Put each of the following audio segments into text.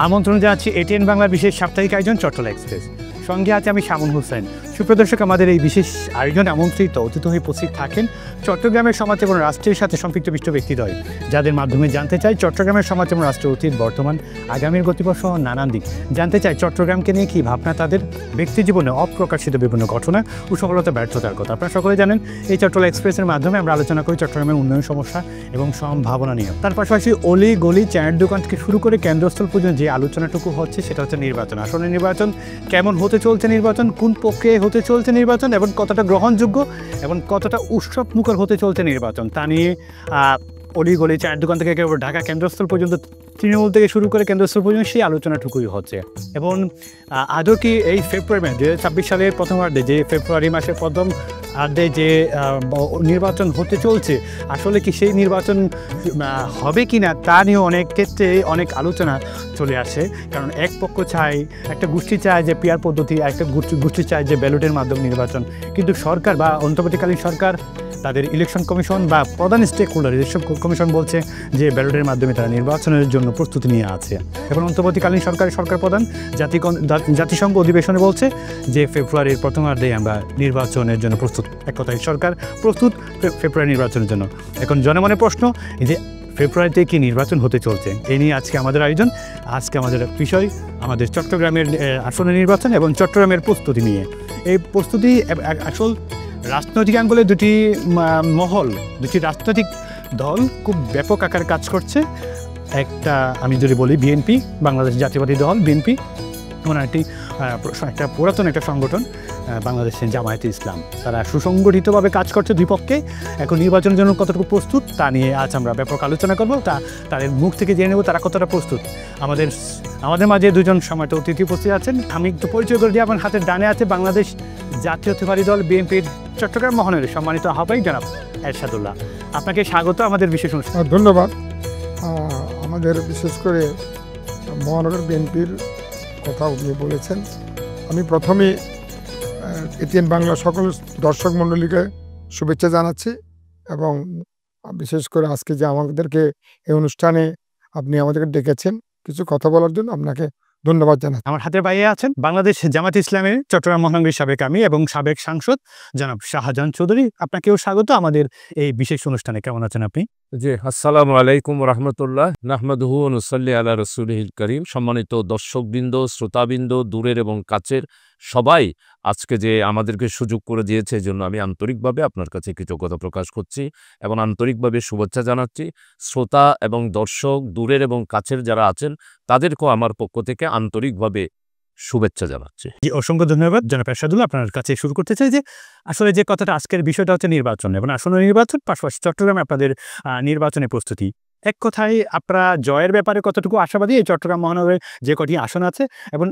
আমন্ত্রণ জানাচ্ছি এটিএন বাংলার বিশেষ সাপ্তাহিক আয়োজন চট্টলা এক্সপ্রেস। সঙ্গে আছে আমি শামুন হোসেন। সুপ্রদর্শক, আমাদের এই বিশেষ আয়োজনে আমন্ত্রিত অতিথি হয়ে উপস্থিত থাকেন চট্টগ্রামের সমাজ এবং রাষ্ট্রের সাথে সম্পৃক্ত বিশিষ্ট ব্যক্তিদ্বয়, যাদের মাধ্যমে জানতে চাই চট্টগ্রামের সমাজ এবং রাষ্ট্রের অতীত, বর্তমান, আগামীর গতিপথ সহ নানান দিক। জানতে চাই চট্টগ্রামকে নিয়ে কী ভাবনা তাদের, ব্যক্তি জীবনে অপ্রকাশিত বিভিন্ন ঘটনা ও সফলতা ব্যর্থতার কথা। আপনারা সকলে জানেন এই চট্টলা এক্সপ্রেসের মাধ্যমে আমরা আলোচনা করি চট্টগ্রামের উন্নয়ন সমস্যা এবং সম্ভাবনা নিয়ে। তার পাশাপাশি অলি গলি, চায়ের দোকান থেকে শুরু করে কেন্দ্রস্থল পর্যন্ত যে আলোচনাটুকু হচ্ছে সেটা হচ্ছে নির্বাচন। আসলে নির্বাচন কেমন হতে চলছে, নির্বাচন কোন পক্ষে হতে চলছে নির্বাচন, এবং কতটা গ্রহণযোগ্য এবং কতটা উৎসব মুখর হতে চলছে নির্বাচন, তা নিয়ে অলি গলি, চায়ের দোকান থেকে একেবারে ঢাকা কেন্দ্রস্থল পর্যন্ত, তৃণমূল থেকে শুরু করে কেন্দ্রস্থল পর্যন্ত সেই আলোচনাটুকুই হচ্ছে। এবং আদৌ কি এই ফেব্রুয়ারি মাসে 2026 সালের প্রথমার্ধে, যে ফেব্রুয়ারি মাসের প্রথমার্ধে যে নির্বাচন হতে চলছে, আসলে কি সেই নির্বাচন হবে কি না তা নিয়েও অনেক ক্ষেত্রে অনেক আলোচনা চলে আসে। কারণ এক পক্ষ চায়, একটা গোষ্ঠী চায় যে পিয়ার পদ্ধতি, একটা গোষ্ঠী চায় যে ব্যালটের মাধ্যমে নির্বাচন। কিন্তু সরকার বা অন্তর্বর্তীকালীন সরকার, তাদের ইলেকশন কমিশন বা প্রধান স্টেক হোল্ডার ইলেকশন কমিশন বলছে যে ব্যালটের মাধ্যমে তারা নির্বাচনের জন্য প্রস্তুতি নিয়ে আছে। এখন অন্তর্বর্তীকালীন সরকার প্রধান জাতিসংঘ অধিবেশনে বলছে যে ফেব্রুয়ারির প্রথমার্ধে আমরা নির্বাচনের জন্য প্রস্তুত। এক কথায় সরকার প্রস্তুত ফেব্রুয়ারি নির্বাচনের জন্য। এখন জনমনে প্রশ্ন যে ফেব্রুয়ারিতে কি নির্বাচন হতে চলছে, এই নিয়ে আজকে আমাদের আয়োজন। আজকে আমাদের বিষয় আমাদের চট্টগ্রামের আসন্ন নির্বাচন এবং চট্টগ্রামের প্রস্তুতি নিয়ে। এই প্রস্তুতি আসল রাজনৈতিক আঙ্গলে দুটি মহল, দুটি রাজনৈতিক দল খুব ব্যাপক আকারে কাজ করছে। একটা আমি যদি বলি বিএনপি, বাংলাদেশ জাতীয়বাদী দল বিএনপি, ওনার একটা পুরাতন একটা সংগঠন বাংলাদেশের জামায়াতে ইসলাম, তারা সুসংগঠিতভাবে কাজ করছে দুই পক্ষে। এখন নির্বাচনের জন্য কতটুকু প্রস্তুত তা নিয়ে আজ আমরা ব্যাপক আলোচনা করব। তাদের মুখ থেকে জেনে নেব তারা কতটা প্রস্তুত। আমাদের মাঝে দুজন সময়ত অতিথি উপস্থিত আছেন। আমি একটু পরিচয় করে দিই। আমার হাতের ডানে আছে বাংলাদেশ জাতীয়তাবাদী দল বিএনপির চট্টগ্রাম মহানগরের সম্মানিত আহ্বায়ক জনাব এরশাদুল্লাহ। আপনাকে স্বাগত আমাদের বিশেষ অনুষ্ঠান। ধন্যবাদ। আমাদের বিশেষ করে মহানগর বিএনপির কথা আপনি বলেছেন। আমি প্রথমে এটিএন বাংলা সকল দর্শক মণ্ডলীকে শুভেচ্ছা জানাচ্ছি, এবং বিশেষ করে আজকে যে আমাদেরকে এই অনুষ্ঠানে আপনি আমাদেরকে ডেকেছেন কিছু কথা বলার জন্য আপনাকে ধন্যবাদ জানাচ্ছি। আমার হাতের বাইরে আছেন বাংলাদেশ জামায়াতে ইসলামের চট্টগ্রাম মহানগরীর সাবেক আমির এবং সাবেক সাংসদ জনাব শাহজাহান চৌধুরী। আপনাকেও স্বাগত আমাদের এই বিশেষ অনুষ্ঠানে। কেমন আছেন আপনি? জি, আসসালামু আলাইকুম রহমতুল্লাহ, নাহমাদুহু ওয়া নুসাল্লি আলা রাসূলিহিল কারীম। সম্মানিত দর্শকবৃন্দ, শ্রোতাবৃন্দ, দূরের এবং কাছের সবাই, আজকে যে আমাদেরকে সুযোগ করে দিয়েছে এজন্য আমি আন্তরিকভাবে আপনার কাছে কৃতজ্ঞতা প্রকাশ করছি এবং আন্তরিকভাবে শুভেচ্ছা জানাচ্ছি। শ্রোতা এবং দর্শক, দূরের এবং কাছের যারা আছেন তাদেরকেও আমার পক্ষ থেকে আন্তরিকভাবে শুভেচ্ছা জানাচ্ছি। অসংখ্য ধন্যবাদ জনাব এরশাদুল্লাহ। আপনার কাছে শুরু করতে চাই যে আসলে যে কথাটা, আজকের বিষয়টা হচ্ছে নির্বাচন এবং আসন্ন নির্বাচন, পাশাপাশি চট্টগ্রামে আপনাদের নির্বাচনের প্রস্তুতি। এক কথায় আপনারা জয়ের ব্যাপারে কতটুকু আশাবাদী এই চট্টগ্রাম মহানগরের যে কটি আসন আছে, এবং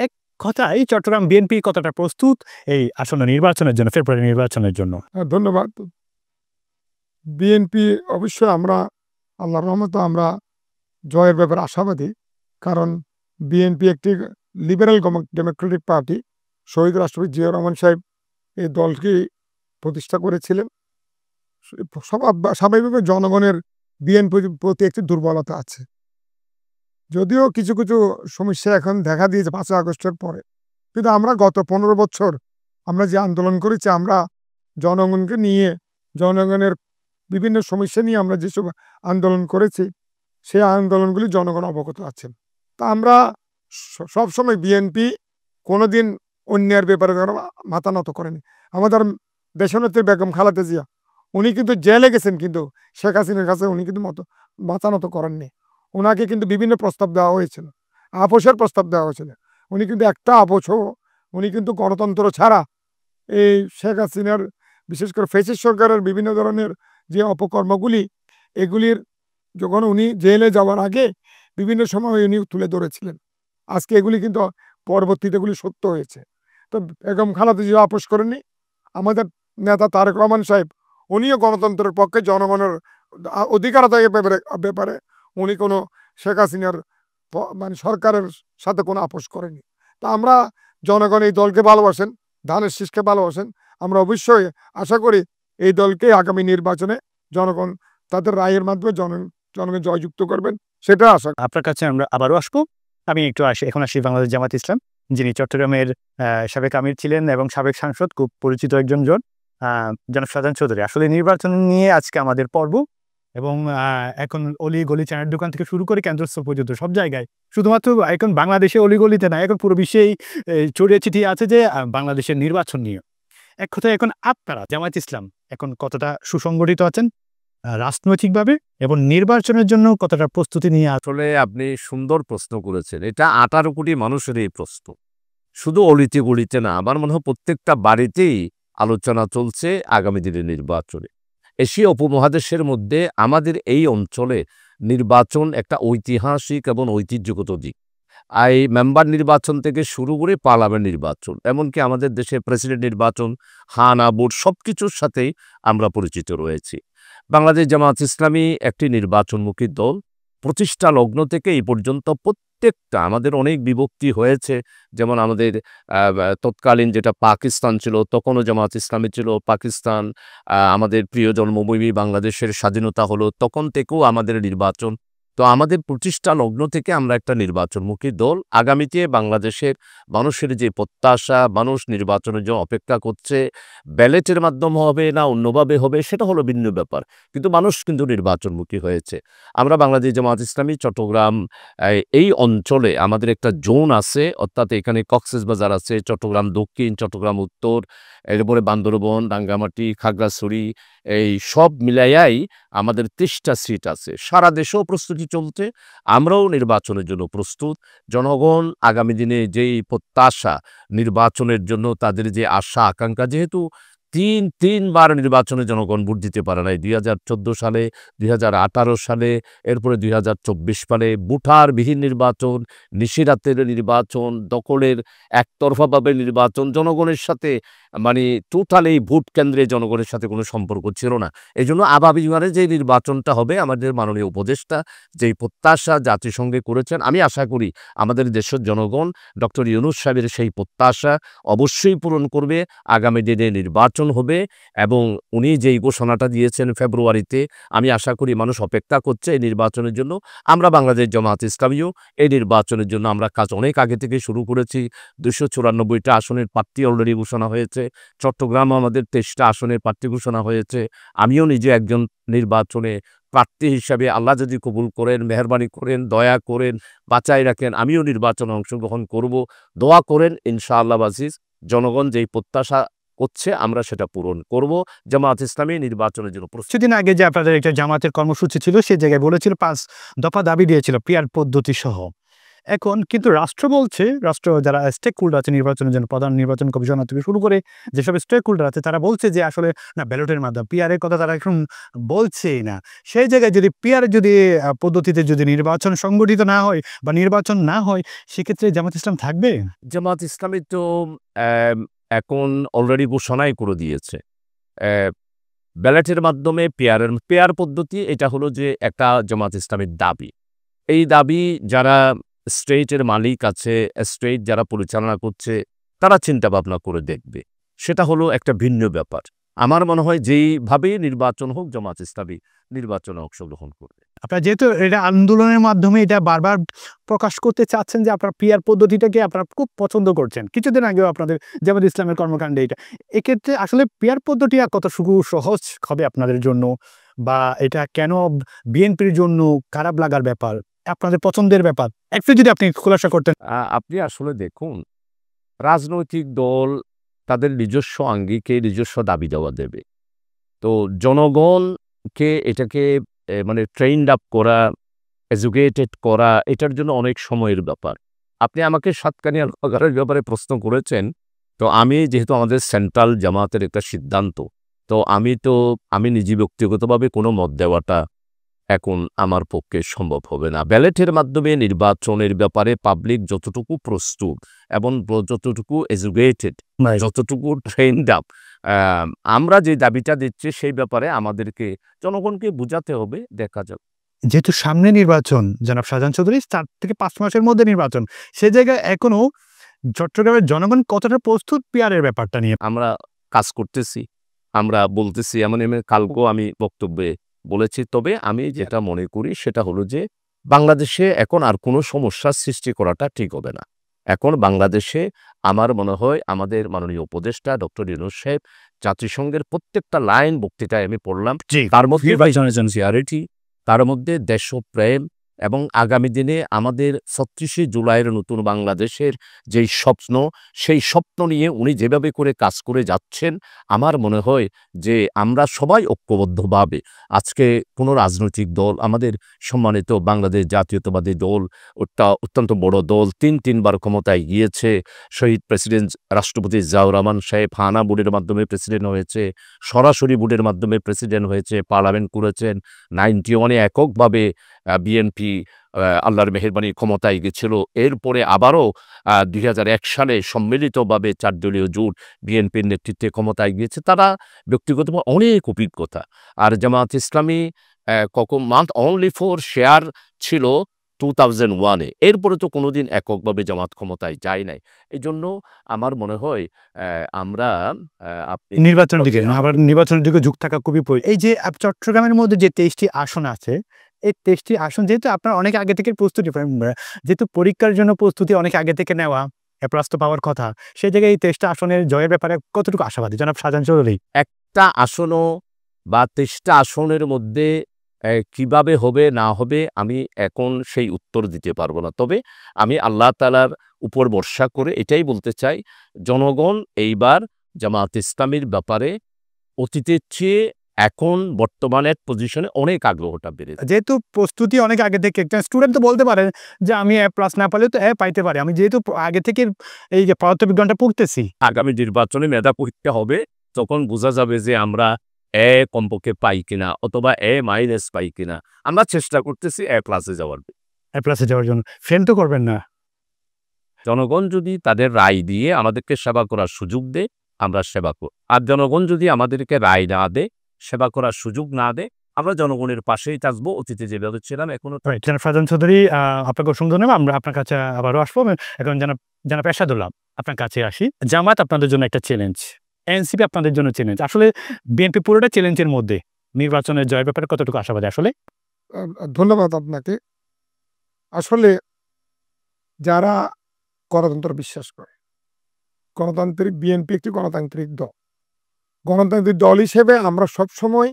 এক কথায় চট্টগ্রাম বিএনপি কতটা প্রস্তুত এই আসন্ন নির্বাচনের জন্য, ফেব্রুয়ারি নির্বাচনের জন্য? ধন্যবাদ। বিএনপি অবশ্যই আমরা আল্লাহর রহমতে আমরা জয়ের ব্যাপারে আশাবাদী, কারণ বিএনপি একটি লিবারেল ডেমোক্রেটিক পার্টি। শহীদ রাষ্ট্রপতি জিয়াউর রহমান সাহেব এই দলকে প্রতিষ্ঠা করেছিলেন। স্বাভাবিকভাবে জনগণের বিএনপির প্রতি একটি দুর্বলতা আছে, যদিও কিছু কিছু সমস্যা এখন দেখা দিয়েছে 5ই আগস্টের পরে। কিন্তু আমরা গত 15 বছর আমরা যে আন্দোলন করেছি, আমরা জনগণকে নিয়ে, জনগণের বিভিন্ন সমস্যা নিয়ে আমরা যেসব আন্দোলন করেছি, সেই আন্দোলনগুলি জনগণ অবগত আছেন। তা আমরা সবসময় বিএনপি কোনোদিন অন্যের ব্যাপারে মাথা নত করেনি। আমাদের দেশনেত্রী বেগম খালেদা জিয়া, উনি কিন্তু জেলে গেছেন, কিন্তু শেখ হাসিনার কাছে উনি কিন্তু মাথা নত করেননি। ওনাকে কিন্তু বিভিন্ন প্রস্তাব দেওয়া হয়েছিল, আপোষের প্রস্তাব দেওয়া হয়েছিল। উনি কিন্তু একটা আপোষও, উনি কিন্তু গণতন্ত্র ছাড়া এই শেখ হাসিনার, বিশেষ করে ফ্যাসিস্ট সরকারের বিভিন্ন ধরনের যে অপকর্মগুলি, এগুলির যখন উনি জেলে যাওয়ার আগে বিভিন্ন সময় উনি তুলে ধরেছিলেন। আজকে এগুলি কিন্তু পরবর্তীতে এগুলি সত্য হয়েছে। তো বেগম খালেদা জিয়া আপোষ করেননি। আমাদের নেতা তারেক রহমান সাহেব, উনিও গণতন্ত্রের পক্ষে, জনগণের অধিকার আদায়ের ব্যাপারে উনি কোনো শেখ হাসিনার সরকারের সাথে কোনো আপোষ করেনি। তা আমরা, জনগণ এই দলকে ভালোবাসেন, ধানের শীষকে ভালোবাসেন। আমরা অবশ্যই আশা করি এই দলকে আগামী নির্বাচনে জনগণ তাদের রায়ের মাধ্যমে জনগণ জয়যুক্ত করবেন, সেটা আশা। আপনার কাছে আমরা আবারও আসবো। আমি একটু এখন আসি বাংলাদেশ জামাত ইসলাম, যিনি চট্টগ্রামের সাবেক আমির ছিলেন এবং সাবেক সাংসদ, খুব পরিচিত একজন জনাব শাহজাহান চৌধুরী। আসলে নির্বাচন নিয়ে আজকে আমাদের পর্ব, এবং এখন অলি গলি চায়ের দোকান থেকে শুরু করে কেন্দ্রস্থল পর্যন্ত সব জায়গায়, শুধুমাত্র এখন বাংলাদেশে অলিগলিতে না, এখন পুরো বিশ্বেই ছড়িয়ে ছিটিয়ে আছে যে বাংলাদেশের নির্বাচন নিয়ে। এক কথায় এখন আপনারা জামায়াত ইসলাম এখন কতটা সুসংগঠিত আছেন রাজনৈতিকভাবে, এবং নির্বাচনের জন্য কতটা প্রস্তুতি নিয়ে আসলে আপনি সুন্দর প্রশ্ন করেছেন। এটা 18 কোটি মানুষের এই প্রশ্ন, শুধু অলিতে গলিতে না, আমার মনে হয় প্রত্যেকটা বাড়িতেই আলোচনা চলছে আগামী দিনের নির্বাচনে। এশিয়া উপমহাদেশের মধ্যে আমাদের এই অঞ্চলে নির্বাচন একটা ঐতিহাসিক এবং ঐতিহ্যগত দিক। এই মেম্বার নির্বাচন থেকে শুরু করে পার্লামেন্ট নির্বাচন, এমনকি আমাদের দেশে প্রেসিডেন্ট নির্বাচন, হানা ভোট, সব কিছুর সাথেই আমরা পরিচিত রয়েছি। বাংলাদেশ জামায়াত ইসলামী একটি নির্বাচনমুখী দল। প্রতিষ্ঠা লগ্ন থেকে এই পর্যন্ত প্রত্যেকটা, আমাদের অনেক বিভক্তি হয়েছে, যেমন আমাদের তৎকালীন যেটা পাকিস্তান ছিল, তখনও জামায়াত ইসলামী ছিল পাকিস্তান। আমাদের প্রিয় জন্মভূমি বাংলাদেশের স্বাধীনতা হলো, তখন থেকেও আমাদের নির্বাচন। তো আমাদের প্রতিষ্ঠা লগ্ন থেকে আমরা একটা নির্বাচনমুখী দল। আগামীতে বাংলাদেশের মানুষের যে প্রত্যাশা, মানুষ নির্বাচনের জন্য অপেক্ষা করছে, ব্যালেটের মাধ্যমে হবে না অন্যভাবে হবে সেটা হলো ভিন্ন ব্যাপার, কিন্তু মানুষ কিন্তু নির্বাচনমুখী হয়েছে। আমরা বাংলাদেশ জামায়াত ইসলামী চট্টগ্রাম এই অঞ্চলে আমাদের একটা জোন আছে, অর্থাৎ এখানে কক্সবাজার আছে, চট্টগ্রাম দক্ষিণ, চট্টগ্রাম উত্তর, এরপরে বান্দরবন, রাঙ্গামাটি, খাগড়াছড়ি, এই সব মিলাইয়াই আমাদের 30টা সিট আছে। সারা দেশেও প্রস্তুতি চলছে, আমরাও নির্বাচনের জন্য প্রস্তুত। জনগণ আগামী দিনে যেই প্রত্যাশা নির্বাচনের জন্য, তাদের যে আশা আকাঙ্ক্ষা, যেহেতু তিনবার নির্বাচনে জনগণ ভোট দিতে পারে নাই, 2014 সালে, 2018 সালে, এরপরে 2024 সালে, ভোটারবিহীন নির্বাচন, নিশিরাতের নির্বাচন, দখলের একতরফাভাবে নির্বাচন, জনগণের সাথে মানে টোটালি ভোট কেন্দ্রে জনগণের সাথে কোনো সম্পর্ক ছিল না। এই জন্য আগামীবারে যে নির্বাচনটা হবে, আমাদের মাননীয় উপদেষ্টা যেই প্রত্যাশা জাতিসংঘে করেছেন, আমি আশা করি আমাদের দেশের জনগণ ডক্টর ইউনূস সাহেবের সেই প্রত্যাশা অবশ্যই পূরণ করবে। আগামী দিনে নির্বাচন হবে, এবং উনি যেই ঘোষণাটা দিয়েছেন ফেব্রুয়ারিতে, আমি আশা করি মানুষ অপেক্ষা করছে এই নির্বাচনের জন্য। আমরা বাংলাদেশ জামায়াত ইসলামীও এই নির্বাচনের জন্য আমরা কাজ অনেক আগে থেকে শুরু করেছি। 294টা আসনের প্রার্থী অলরেডি ঘোষণা হয়েছে। চট্টগ্রাম আমাদের 23টা আসনের প্রার্থী ঘোষণা হয়েছে। আমিও নিজে একজন নির্বাচনে প্রার্থী হিসাবে, আল্লাহ যদি কবুল করেন, মেহরবানি করেন, দয়া করেন, বাঁচাই রাখেন, আমিও নির্বাচনে অংশগ্রহণ করব। দোয়া করেন, ইনশাআল্লাহ আজিজ। জনগণ যেই প্রত্যাশা করছে আমরা সেটা পূরণ করব। জামায়াত ইসলামী নির্বাচনের জন্য প্রস্তুত। কিছুদিন আগে যে আপনাদের একটা জামাতের কর্মসূচি ছিল, সেই জায়গায় বলেছিল 5 দফা দাবি দিয়েছিল পিয়ার পদ্ধতি সহ। এখন কিন্তু রাষ্ট্র বলছে, রাষ্ট্র যারা স্টেক হোল্ডার আছে নির্বাচনের জন্য, প্রধান নির্বাচন কমিশনার থেকে শুরু করে যেসব স্টেক হোল্ডার আছে, তারা বলছে যে আসলে না, ব্যালটের মাধ্যমে পিয়ারের কথা তারা এখন বলছেই না। সেই জায়গায় যদি পিয়ারের পদ্ধতিতে যদি নির্বাচন সংগঠিত না হয় বা নির্বাচন না হয়, সেক্ষেত্রে জামাত ইসলাম থাকবে। জামাত ইসলামী তো এখন অলরেডি ঘোষণাই করে দিয়েছে ব্যালটের মাধ্যমে পেয়ার পদ্ধতি। এটা হলো যে একটা জামাত ইসলামের দাবি। এই দাবি যারা স্টেটের মালিক আছে, স্টেট যারা পরিচালনা করছে, তারা চিন্তা ভাবনা করে দেখবে, সেটা হলো একটা ভিন্ন ব্যাপার। আমার মনে হয় যেইভাবে নির্বাচন হোক, জামাত ইসলামী নির্বাচনে অংশগ্রহণ করবে। আপনারা যেহেতু এটা আন্দোলনের মাধ্যমে এটা বারবার প্রকাশ করতে চাচ্ছেন যে আপনারা পিয়ার পদ্ধতিটাকে আপনারা খুব পছন্দ করছেন, কিছুদিন আগেও আপনাদের জামাত ইসলামের কর্মকাণ্ডে এটা, এক্ষেত্রে আসলে পিয়ার পদ্ধতি আর কত সহজ হবে আপনাদের জন্য, বা এটা কেন বিএনপির জন্য খারাপ লাগার ব্যাপার, আপনাদের পছন্দের ব্যাপার, একটু যদি আপনি খুলাসা করতেন। আপনি আসলে দেখুন, রাজনৈতিক দল তাদের নিজস্ব আঙ্গিকে নিজস্ব দাবি দেওয়া দেবে। তো জনগণকে এটাকে মানে ট্রেইনড আপ করা, এডুকেটেড করা, এটার জন্য অনেক সময়ের ব্যাপার। আপনি আমাকে সাতকানিয়া লোহাগাড়ার ব্যাপারে প্রশ্ন করেছেন, তো আমি যেহেতু আমাদের সেন্ট্রাল জামাতের একটা সিদ্ধান্ত, তো আমি নিজে ব্যক্তিগতভাবে কোনো মত দেওয়াটা এখন আমার পক্ষে সম্ভব হবে না। ব্যালটের মাধ্যমে নির্বাচনের ব্যাপারে পাবলিক যতটুকু প্রস্তুত এবং যতটুকু এডুকেটেড, যতটুকু ট্রেন্ড আপ, আমরা যে দাবিটা দিচ্ছি সেই ব্যাপারে আমাদেরকে জনগণকে বুঝাতে হবে, দেখা যাবে। যেহেতু সামনে নির্বাচন, জনাব শাহজাহান চৌধুরী, 4 থেকে 5 মাসের মধ্যে নির্বাচন, সে জায়গায় এখনো চট্টগ্রামের জনগণ কতটা প্রস্তুত পিয়ারের ব্যাপারটা নিয়ে? আমরা কাজ করতেছি, আমরা বলতেছি, কালকেও আমি বক্তব্যে বলেছি। তবে আমি যেটা মনে করি সেটা হলো যে বাংলাদেশে এখন আর কোনো সমস্যার সৃষ্টি করাটা ঠিক হবে না। এখন বাংলাদেশে আমার মনে হয় আমাদের মাননীয় উপদেষ্টা ডক্টর ইউনূস সাহেব জাতিসংঘের প্রত্যেকটা লাইন বক্তৃতায় আমি পড়লাম। তার মধ্যে সিনসিয়ারিটি, তার মধ্যে দেশপ্রেম এবং আগামী দিনে আমাদের ৩৬শে জুলাইয়ের নতুন বাংলাদেশের যেই স্বপ্ন, সেই স্বপ্ন নিয়ে উনি যেভাবে করে কাজ করে যাচ্ছেন, আমার মনে হয় যে আমরা সবাই ঐক্যবদ্ধভাবে আজকে কোনো রাজনৈতিক দল, আমাদের সম্মানিত বাংলাদেশ জাতীয়তাবাদী দল, ওটা অত্যন্ত বড় দল, তিনবার ক্ষমতায় গিয়েছে। শহীদ প্রেসিডেন্ট রাষ্ট্রপতি জিয়াউর রহমান সাহেব হানা বোর্ডের মাধ্যমে প্রেসিডেন্ট হয়েছে, সরাসরি বোর্ডের মাধ্যমে প্রেসিডেন্ট হয়েছে, পার্লামেন্ট করেছেন। 91-এ এককভাবে বিএনপি আল্লাহর মেহেরবানি ক্ষমতায় গেছিল। এরপরে আবারও ২০০১ সালে সম্মিলিতভাবে ৪ দলীয় জোট বিএনপির নেতৃত্বে ক্ষমতায় গিয়েছে। তারা ব্যক্তিগতভাবে অনেক অভিজ্ঞতা। আর জামায়াত ইসলামী মান্থ অনলি ফর শেয়ার ছিল 2001-এ। এরপরে তো কোনোদিন এককভাবে জামাত ক্ষমতায় যায় নাই। এজন্য আমার মনে হয় আমরা নির্বাচনের দিকে যুক্ত থাকা খুবই এই যে চট্টগ্রামের মধ্যে যে 23টি আসন আছে, এই 23টি আসন যেহেতু আপনার অনেক আগে থেকে প্রস্তুতি, যেহেতু পরীক্ষার জন্য প্রস্তুতি অনেক আগে থেকে নেওয়া, প্লাস তো পাওয়ার কথা, সেই জায়গায় এই 23টা আসনের জয়ের ব্যাপারে কতটুকু আশাবাদী জনাব শাহজাহান চৌধুরী? একটা আসনও বা 23টা আসনের মধ্যে কিভাবে হবে না হবে আমি এখন সেই উত্তর দিতে পারবো না। তবে আমি আল্লাহ তাআলার উপর ভরসা করে এটাই বলতে চাই, জনগণ এইবার জামায়াত ইসলামীর ব্যাপারে অতীতের চেয়ে এখন বর্তমানের পজিশনে অনেক আগ্রহটা বেড়েছে। যেহেতু প্রস্তুতি অনেক আগে থেকে, একটা স্টুডেন্ট তো বলতে পারে যে আমি এ প্লাস না পারলেও তো এ পাইতে পারি, আমি যেহেতু আগে থেকে এই যে পদার্থবিজ্ঞানটা পড়তেছি। আগামী নির্বাচনে মেধা পরীক্ষা হবে, তখন বোঝা যাবে যে আমরা এ কমপক্ষে পাই কিনা অথবা এ মাইনাস পাই কিনা। আমরা চেষ্টা করতেছি এ প্লাসে যাওয়ার। এ প্লাসে যাওয়ার জন্য ফেল তো করবেন না। জনগণ যদি তাদের রায় দিয়ে আমাদেরকে সেবা করার সুযোগ দেয়, আমরা সেবা করব। আর জনগণ যদি আমাদেরকে রায় না দেয়, সেবা করার সুযোগ না দেয়, আমরা জনগণের পাশেই থাকবো, অতীতে যেভাবে ছিলাম এখনো। জনাব শাহজাহান চৌধুরী, আপনাকে অসংখ্য ধন্যবাদ। আমরা আপনার কাছে আবারও আসবো। এখন জনাব এরশাদুল্লাহ, আপনার কাছে আসি। জামাত আপনাদের জন্য একটা চ্যালেঞ্জ, এনসিপি আপনাদের জন্য চ্যালেঞ্জ। আসলে বিএনপি পুরোটা চ্যালেঞ্জের মধ্যে, নির্বাচনের জয়ের ব্যাপারে কতটুকু আশাবাদী আসলে? ধন্যবাদ আপনাকে। আসলে যারা গণতন্ত্র বিশ্বাস করে, গণতান্ত্রিক বিএনপি একটি গণতান্ত্রিক দল। গণতান্ত্রিক দল হিসেবে আমরা সবসময়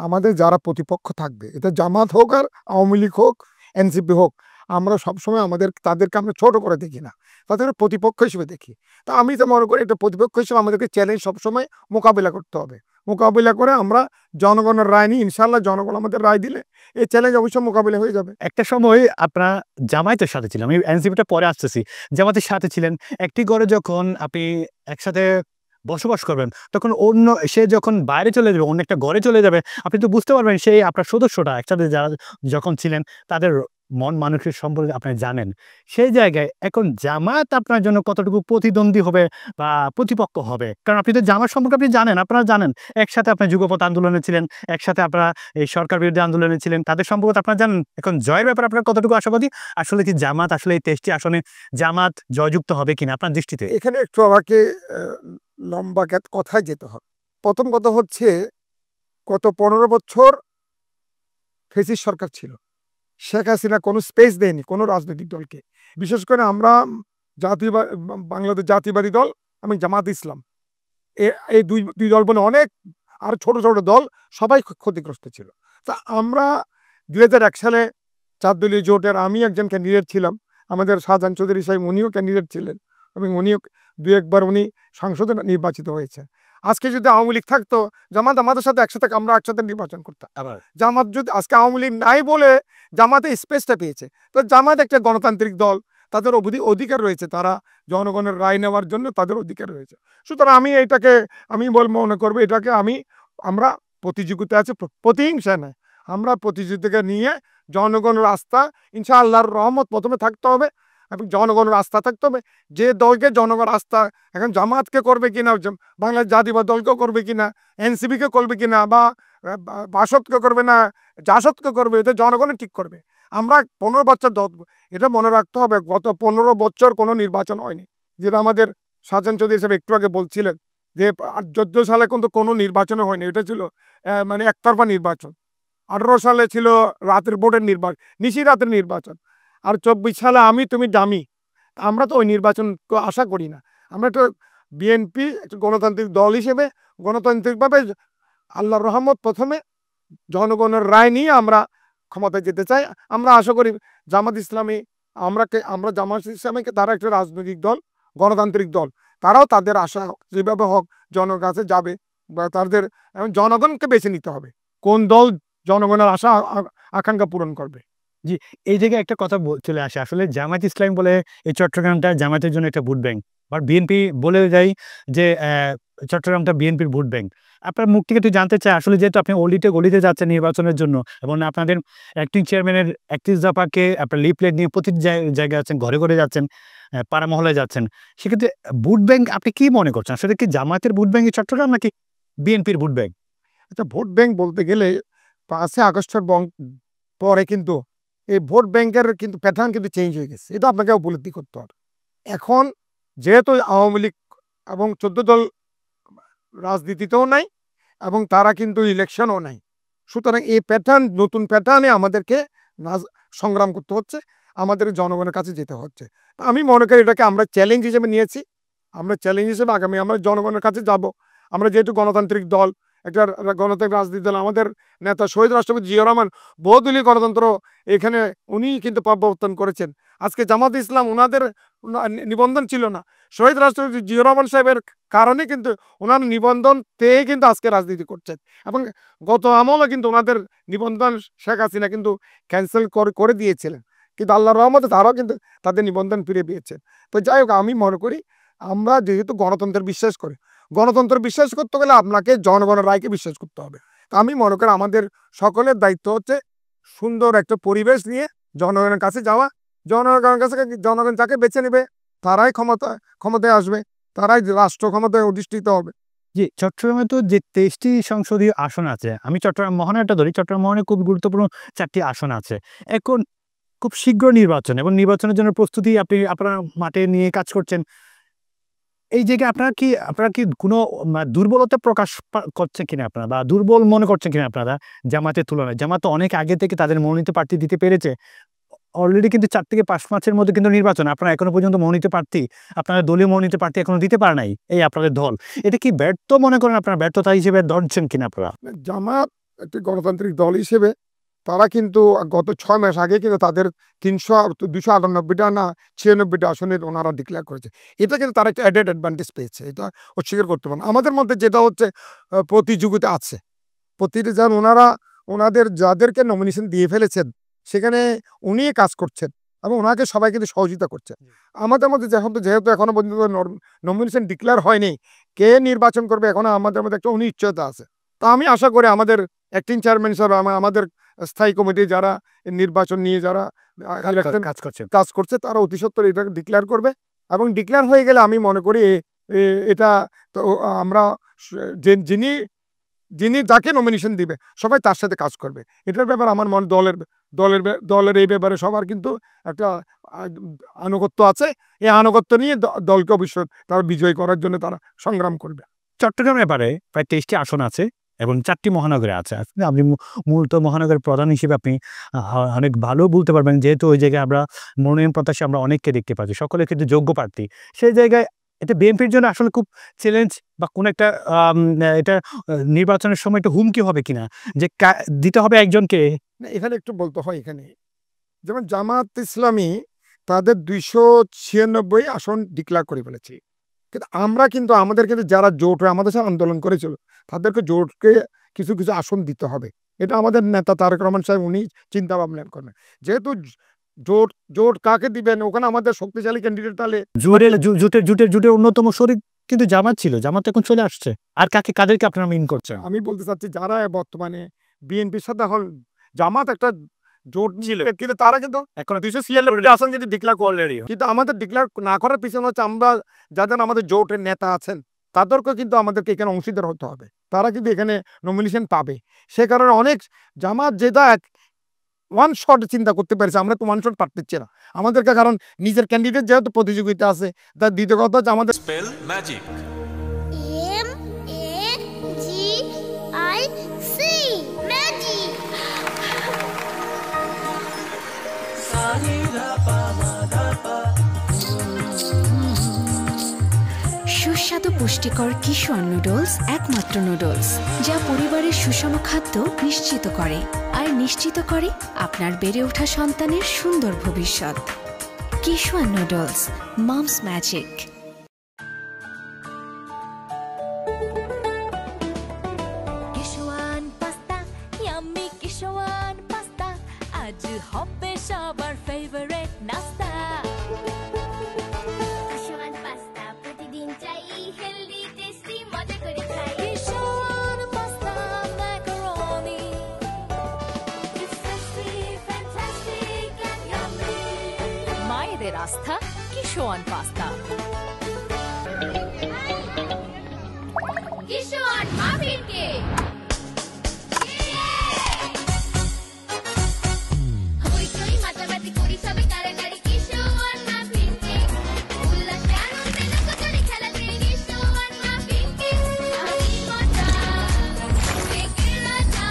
আমাদের যারা প্রতিপক্ষ থাকবে, এটা জামাত হোক আর আওয়ামী লীগ হোক, এনসিপি হোক, আমরা সবসময় তাদেরকে আমরা ছোট করে দেখি না, তাদের প্রতিপক্ষ হিসেবে দেখি। তা আমি তো মনে করি এটা প্রতিপক্ষ হিসেবে আমাদেরকে চ্যালেঞ্জ সবসময় মোকাবিলা করতে হবে। মোকাবিলা করে আমরা জনগণের রায় নিই, ইনশাল্লাহ জনগণ আমাদের রায় দিলে এই চ্যালেঞ্জ অবশ্যই মোকাবিলা হয়ে যাবে। একটা সময় আপনারা জামায়াতের সাথে ছিলেন, আমি এনসিপিটা পরে আসতেছি, জামাতের সাথে ছিলেন। একটি ঘরে যখন আপনি একসাথে বসবাস করবেন, তখন সে যখন বাইরে চলে যাবে, অন্য একটা ঘরে চলে যাবে, আপনি তো বুঝতে পারবেন সেই আপনার সদস্যটা একসাথে যারা যখন ছিলেন তাদের মন মানুষের সম্পর্কে আপনি জানেন। সেই জায়গায় এখন জামাত আপনার জন্য কতটুকু প্রতিদ্বন্দ্বী হবে বা প্রতিপক্ষ হবে? কারণ আপনি তো জামাত সম্পর্কে আপনি জানেন, আপনারা জানেন একসাথে আপনার যুগপৎ আন্দোলনে ছিলেন, একসাথে আপনারা এই সরকার বিরোধী আন্দোলনে ছিলেন, তাদের সম্পর্কে আপনারা জানেন। এখন জয়ের ব্যাপারে আপনার কতটুকু আশাবাদী? আসলে কি জামাত আসলে এই 23টি আসনে জামাত জয়যুক্ত হবে কিনা আপনার দৃষ্টিতে? এখানে একটু আমাকে লম্বা কথায় যেতে হবে। প্রথম কথা হচ্ছে, গত 15 বছর ফ্যাসিস্ট সরকার ছিল। শেখ হাসিনা কোনো স্পেস দেয়নি কোনো রাজনৈতিক দলকে। বিশেষ করে আমরা বাংলাদেশ জাতীয়বাদী দল, আমি জামাত ইসলাম, এই দুই দল বলে অনেক আর ছোট ছোট দল সবাই ক্ষতিগ্রস্ত ছিল। তা আমরা 2001 সালে 4 দলীয় জোটের আমি একজন ক্যান্ডিডেট ছিলাম, আমাদের শাহজাহান চৌধুরী সাহেব উনিও ক্যান্ডিডেট ছিলেন এবং উনিও 2-1 বার উনি সংসদে নির্বাচিত হয়েছে। আজকে যদি আওয়ামী লীগ থাকতো, জামাত আমাদের সাথে একসাথে আমরা একসাথে নির্বাচন করতাম। জামাত যদি আজকে আওয়ামী লীগ নাই বলে জামাতে স্পেসটা পেয়েছে, তো জামাত একটা গণতান্ত্রিক দল, তাদের অধিকার রয়েছে, তারা জনগণের রায় নেওয়ার জন্য তাদের অধিকার রয়েছে। সুতরাং আমি মনে করবো এটাকে আমরা প্রতিযোগিতা আছে, প্রতিহিংসা নয়, আমরা প্রতিযোগিতাকে নিয়ে জনগণের আস্থা ইনশাআল্লাহর রহমত প্রথমে থাকতে হবে এবং জনগণের আস্থা থাকতে হবে। যে দলকে জনগণ আস্থা, এখন জামাতকে করবে কিনা, বাংলাদেশ জাতীয়বাদ দলকেও করবে কিনা, এনসিপিকে করবে কিনা, বা বাসদকে করবে না জাসদকে করবে, এটা জনগণই ঠিক করবে। আমরা 15 বছর এটা মনে রাখতে হবে, গত 15 বছর কোনো নির্বাচন হয়নি। যেটা আমাদের শাহজাহান চৌধুরী সাহেব একটু আগে বলছিলেন যে 14 সালে কিন্তু কোনো নির্বাচন হয়নি, এটা ছিল মানে একতরফা নির্বাচন। 18 সালে ছিল রাতের ভোটের নির্বাচন, নিশি রাতের নির্বাচন। আর 24 সালে আমি তুমি দামি, আমরা তো ওই নির্বাচন আশা করি না। আমরা তো বিএনপি একটা গণতান্ত্রিক দল হিসেবে গণতান্ত্রিকভাবে আল্লাহর রহমত প্রথমে জনগণের রায় নিয়ে আমরা ক্ষমতায় যেতে চাই। আমরা আশা করি জামাত ইসলামী, আমরা জামাত ইসলামীকে তারা একটা রাজনৈতিক দল, গণতান্ত্রিক দল, তারাও তাদের আশা যেভাবে হোক জনগণের কাছে যাবে, বা তাদের জনগণকে বেছে নিতে হবে কোন দল জনগণের আশা আকাঙ্ক্ষা পূরণ করবে। জি, এই জায়গায় একটা কথা চলে আসে, আসলে জামায়াত ইসলামী বলে এই চট্টগ্রামটা জামায়াতের জন্য একটা ভোট ব্যাংক, বা বিএনপি বলে যায় যে চট্টগ্রামটা বিএনপির ভোট ব্যাংক। আপনার মুখ থেকে একটু জানতে চাই, আসলে যেহেতু আপনি অলিতে গলিতে যাচ্ছেন নির্বাচনের জন্য এবং আপনাদের অ্যাক্টিং চেয়ারম্যানের 31 দফাকে আপনার লিফলেট নিয়ে প্রতি জায়গায় যাচ্ছেন, ঘরে ঘরে যাচ্ছেন, পাড়া মহলায় যাচ্ছেন, সেক্ষেত্রে ভোট ব্যাংক আপনি কি মনে করছেন? আসলে কি জামায়াতের ভোট ব্যাংক চট্টগ্রাম নাকি বিএনপির ভোট ব্যাংক? আচ্ছা, ভোট ব্যাংক বলতে গেলে 5 আগস্টের পরে কিন্তু এই ভোট ব্যাংকের কিন্তু প্যাটার্ন কিন্তু চেঞ্জ হয়ে গেছে, এটা আপনাকে উপলব্ধি করতে হবে। এখন যেহেতু আওয়ামী লীগ এবং 14 দল রাজনীতিতেও নাই এবং তারা কিন্তু ইলেকশনও নাই, সুতরাং এই প্যাটার্ন, নতুন প্যাটার্নে আমাদেরকে সংগ্রাম করতে হচ্ছে, আমাদের জনগণের কাছে যেতে হচ্ছে। আমি মনে করি এটাকে আমরা চ্যালেঞ্জ হিসেবে নিয়েছি। আমরা চ্যালেঞ্জ হিসেবে আগামী আমরা জনগণের কাছে যাব। আমরা যেহেতু গণতান্ত্রিক দল, একটা গণতান্ত্রিক রাজনীতি দল, আমাদের নেতা শহীদ রাষ্ট্রপতি জিয়া রহমান বহুদলীয় গণতন্ত্র এখানে উনি কিন্তু প্রবর্তন করেছেন। আজকে জামাত ইসলাম ওনাদের নিবন্ধন ছিল না, শহীদ রাষ্ট্রপতি জিয়া রহমান সাহেবের কারণে কিন্তু ওনার নিবন্ধন পেয়ে কিন্তু আজকে রাজনীতি করছেন। এবং গত আমলে কিন্তু ওনাদের নিবন্ধন শেখ হাসিনা কিন্তু ক্যান্সেল করে দিয়েছিলেন, কিন্তু আল্লাহর রহমতে তারাও কিন্তু তাদের নিবন্ধন ফিরে পেয়েছেন। তো যাই হোক, আমি মনে করি আমরা যেহেতু গণতন্ত্রের বিশ্বাস করি, গণতন্ত্র বিশ্বাস করতে গেলে আপনাকে জনগণের রায়কে বিশ্বাস করতে হবে। তো আমি মনে করি আমাদের সকলের দায়িত্ব হচ্ছে সুন্দর একটা পরিবেশ নিয়ে জনগণের কাছে যাওয়া। জনগণের কাছে জনগণ যাকে বেছে নেবে তারাই ক্ষমতায় আসবে, তারাই রাষ্ট্র ক্ষমতায় অধিষ্ঠিত হবে। জি, চট্টগ্রামে তো যে 23টি সংসদীয় আসন আছে, আমি চট্টগ্রাম মহানগরটা ধরি, চট্টগ্রাম মহানগরে খুব গুরুত্বপূর্ণ 4টি আসন আছে। এখন খুব শীঘ্র নির্বাচন এবং নির্বাচনের জন্য প্রস্তুতি আপনারা মাঠে নিয়ে কাজ করছেন। এই জায়গায় আপনারা কি কোনো দুর্বলতা প্রকাশ করছে কিনা আপনারা, বা দুর্বল মনে করছেন কিনা আপনারা জামাতের তুলনায়? জামাত তো অনেক আগে থেকে তাদের মনোনীত প্রার্থী দিতে পেরেছে। অলরেডি কিন্তু 4 থেকে 5 মাসের মধ্যে কিন্তু নির্বাচন, আপনারা এখনো পর্যন্ত মনোনীত প্রার্থী, আপনাদের দলীয় মনোনীত প্রার্থী এখনো দিতে পারে নাই এই আপনাদের দল। এটা কি ব্যর্থ মনে করেন আপনারা, ব্যর্থতা হিসেবে ধরছেন কিনা আপনারা? জামাত একটি গণতান্ত্রিক দল হিসেবে তারা কিন্তু গত 6 মাস আগে কিন্তু তাদের 298টা না 96টা আসনের ওনারা ডিক্লেয়ার করেছে। এটা কিন্তু তারা একটা অ্যাডেড অ্যাডভান্টেজ পেয়েছে, এটা অস্বীকার করতে পারেন। আমাদের মধ্যে যেটা হচ্ছে প্রতিযোগিতা আছে, যেন ওনাদের যাদেরকে নমিনেশন দিয়ে ফেলেছেন সেখানে উনি কাজ করছেন এবং ওনাকে সবাই কিন্তু সহযোগিতা করছে। আমাদের মধ্যে যেহেতু এখনো পর্যন্ত নমিনেশন ডিক্লেয়ার হয়নি, কে নির্বাচন করবে এখনো আমাদের মধ্যে একটা অনিশ্চয়তা আছে। তা আমি আশা করি আমাদের অ্যাক্টিং চেয়ারম্যান হিসাবে আমাদের স্থায়ী কমিটি যারা নির্বাচন নিয়ে যারা কাজ করছে তারা অতি সত্বর এটা ডিক্লেয়ার করবে, এবং ডিক্লেয়ার হয়ে গেলে আমি মনে করি এটা তো আমরা যিনি যাকে নমিনেশন দিবে সবাই তার সাথে কাজ করবে। এটার ব্যাপারে আমার মনে দলের এই ব্যাপারে সবার কিন্তু একটা আনুগত্য আছে। এই আনুগত্য নিয়ে দলকে অবশ্যই তারা বিজয়ী করার জন্য তারা সংগ্রাম করবে। চট্টগ্রামের ব্যাপারে প্রায় 23টি আসন আছে এবং 4টি মহানগরে আছে। আপনি মূলত মহানগরের প্রধান হিসেবে আপনি অনেক ভালো বলতে পারবেন, যেহেতু ওই জায়গায় আমরা মনোনয়ন প্রত্যাশী আমরা অনেককে দেখতে পাচ্ছি, সকলের কিন্তু যোগ্য প্রার্থী। সেই জায়গায় এটা বিএনপির জন্য আসলে খুব চ্যালেঞ্জ বা কোনো একটা এটা নির্বাচনের সময় একটা হুমকি হবে কিনা যে দিতে হবে একজনকে? এখানে একটু বলতে হয়, এখানে যেমন জামাত ইসলামী তাদের 296 আসন ডিক্লেয়ার করে ফেলেছি, কিন্তু আমরা কিন্তু আমাদের কিন্তু যারা জোট হয়ে আমাদের সাথে আন্দোলন করেছিল তাদেরকে জোটকে কিছু কিছু আসন দিতে হবে। এটা আমাদের নেতা তারেক রহমান সাহেব উনি চিন্তা ভাবনা করেন। যেহেতু জোট কাকে দিবেন, ওখানে আমাদের শক্তিশালী ক্যান্ডিডেট তাহলে জোটের অন্যতম শরিক কিন্তু জামাত ছিল, জামাত এখন চলে আসছে। আর কাদেরকে আপনারা মিন করছেন? আমি বলতে চাচ্ছি যারা বর্তমানে বিএনপির সাথে এখন জামাত একটা জোট ছিল, কিন্তু তারা কিন্তু এখন 296 আসন যদি ডিক্লেয়ার অলরেডি, কিন্তু আমাদের ডিক্লেয়ার না করার পিছনে হচ্ছে আমরা যাদের আমাদের জোটের নেতা আছেন তাদেরকে কিন্তু আমাদেরকে এখানে অংশীদার হতে হবে, তারা কিন্তু এখানে নমিনেশন পাবে। সে কারণে অনেক জামাত যেটা ওয়ান শট চিন্তা করতে পেরেছে, আমরা তো ওয়ান শট পারতেছি না আমাদেরকে, কারণ নিজের ক্যান্ডিডেট যেহেতু প্রতিযোগিতা আছে। তার দ্বিতীয় কথা হচ্ছে আমাদের স্পেল ম্যাজিক MAGIC ম্যাজিক সুস্বাদু পুষ্টিকর কিশোর নুডলস একমাত্র নুডলস যা পরিবারের সুষম খাদ্য নিশ্চিত করে আর নিশ্চিত করে আপনার বেড়ে ওঠা সন্তানের সুন্দর ভবিষ্যৎ। Kishore noodles, moms magic. Kishwan pasta, yummy Kishwan pasta, আজ হবে সবার ফেভারিট নাস্তা। কিশোয়ান পাস্তা প্রতিদিন চাই, হেলদি টেস্টি মজা করে খাই। Kishwan pasta macaroni, It's tasty, fantastic and yummy. মায়েদের আস্থা Kishwan pasta. Kishwan muffin cake. হইচই মাতামাতি করি সবে কারাকারি, কিশোয়ান মাফিন কেক। উল্লাসে আনন্দে লোক করে খেলাতে, কিশোয়ান মাফিন কেক। আমি মজা, কেকের রাজা।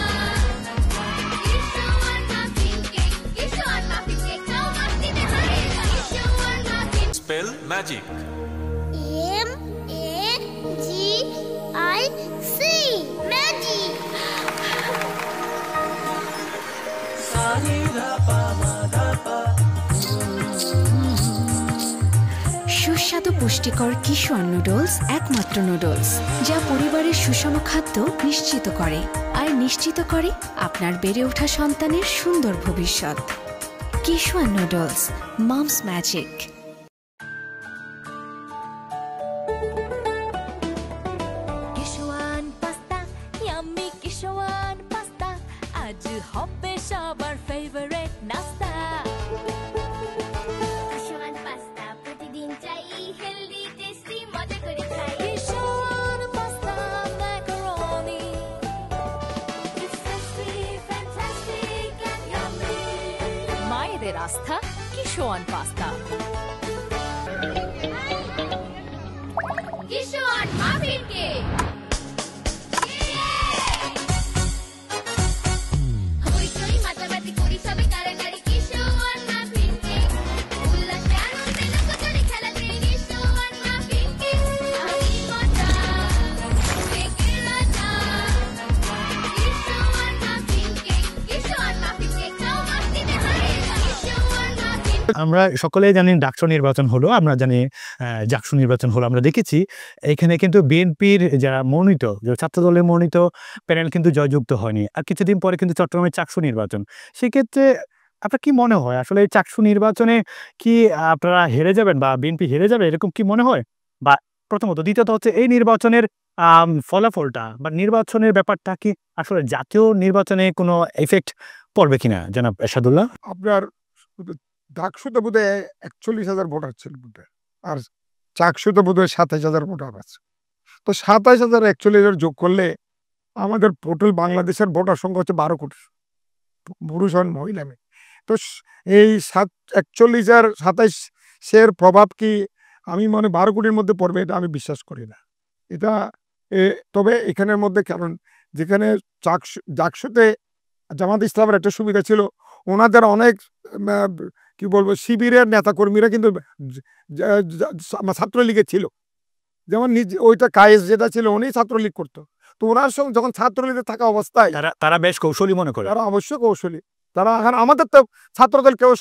Kishwan muffin cake, Kishwan muffin cake, খাও মাস্তিতে হারে। কিশোয়ান muffin Spell magic. MAGIC, magic. সুস্বাদু পুষ্টিকর কিশোর নুডলস একমাত্র নুডলস যা পরিবারের সুষম খাদ্য নিশ্চিত করে আর নিশ্চিত করে আপনার বেড়ে ওঠা সন্তানের সুন্দর ভবিষ্যৎ। Kishore noodles, moms magic. Kishwan pasta, yummy Kishwan pasta, আজ হবে সবার ফেভারিট নাস্তা। কিশোয়ান পাস্তা প্রতিদিন চাই, হেলদি টেস্টি মজা করে খাই। Kishwan pasta macaroni, It's tasty, fantastic and yummy. মায়েদের আস্থা Kishwan pasta. Kishwan muffin cake. হইচই মাতামাতি করি সবে কারাকারি, কিশোয়ান মাফিন কেক। উল্লাসে আনন্দে লোক করে খেলাতে, কিশোয়ান মাফিন কেক। আমি মজা, কেকের রাজা। Kishwan muffin cake, Kishwan muffin cake, খাও মাস্তিতে হারে। কিশোয়ান মাফিন। আমরা সকলেই জানি ডাকসু নির্বাচন হলো, আমরা জানি জাকসু নির্বাচন হলো। আমরা দেখেছি এখানে কিন্তু বিএনপির যারা মনোনীত, যে ছাত্র দলের মনোনীত প্যানেল কিন্তু জয়যুক্ত হয়নি। আর কিছুদিন পরে কিন্তু চট্টগ্রামের চাকসু নির্বাচন। সেক্ষেত্রে আপনার কি মনে হয় আসলে এই চাকসু নির্বাচনে কি আপনারা হেরে যাবেন বা বিএনপি হেরে যাবে, এরকম কি মনে হয়? বা প্রথমত, দ্বিতীয়ত হচ্ছে এই নির্বাচনের ফলাফলটা বা নির্বাচনের ব্যাপারটা কি আসলে জাতীয় নির্বাচনে কোনো এফেক্ট পড়বে কিনা জনাব এরশাদুল্লাহ? আপনার ডাকসুতে বোধ হয় 41,000 ভোটার ছিল বোধ হয়, আর চাকসুতে বোধ হয় 27,000 ভোটার আছে। তো 27,000 41,000 যোগ করলে আমাদের টোটাল বাংলাদেশের ভোটার সংখ্যা হচ্ছে 12 কোটি, পুরুষ আর মহিলা মেয়ে। তো এই 41 আর 27-এর প্রভাব কি আমি মনে 12 কোটির মধ্যে পড়বে, এটা আমি বিশ্বাস করি না। এটা তবে এখানের মধ্যে, কারণ যেখানে জাকসুতে জামাত ইসলামের একটা সুবিধা ছিল, ওনাদের অনেক কি বলবো শিবিরের নেতাকর্মীরা কিন্তু ছাত্রলীগের ছিল। যেমন ওইটা কায়েস যেটা ছিল, উনি ছাত্রলীগ করতো। তো ওনার সঙ্গে যখন ছাত্রলীগে থাকা অবস্থায় তারা বেশ কৌশলী মনে করে। তারা অবশ্যই কৌশলী। তারা এখন আমাদের তো ছাত্রদল কেউ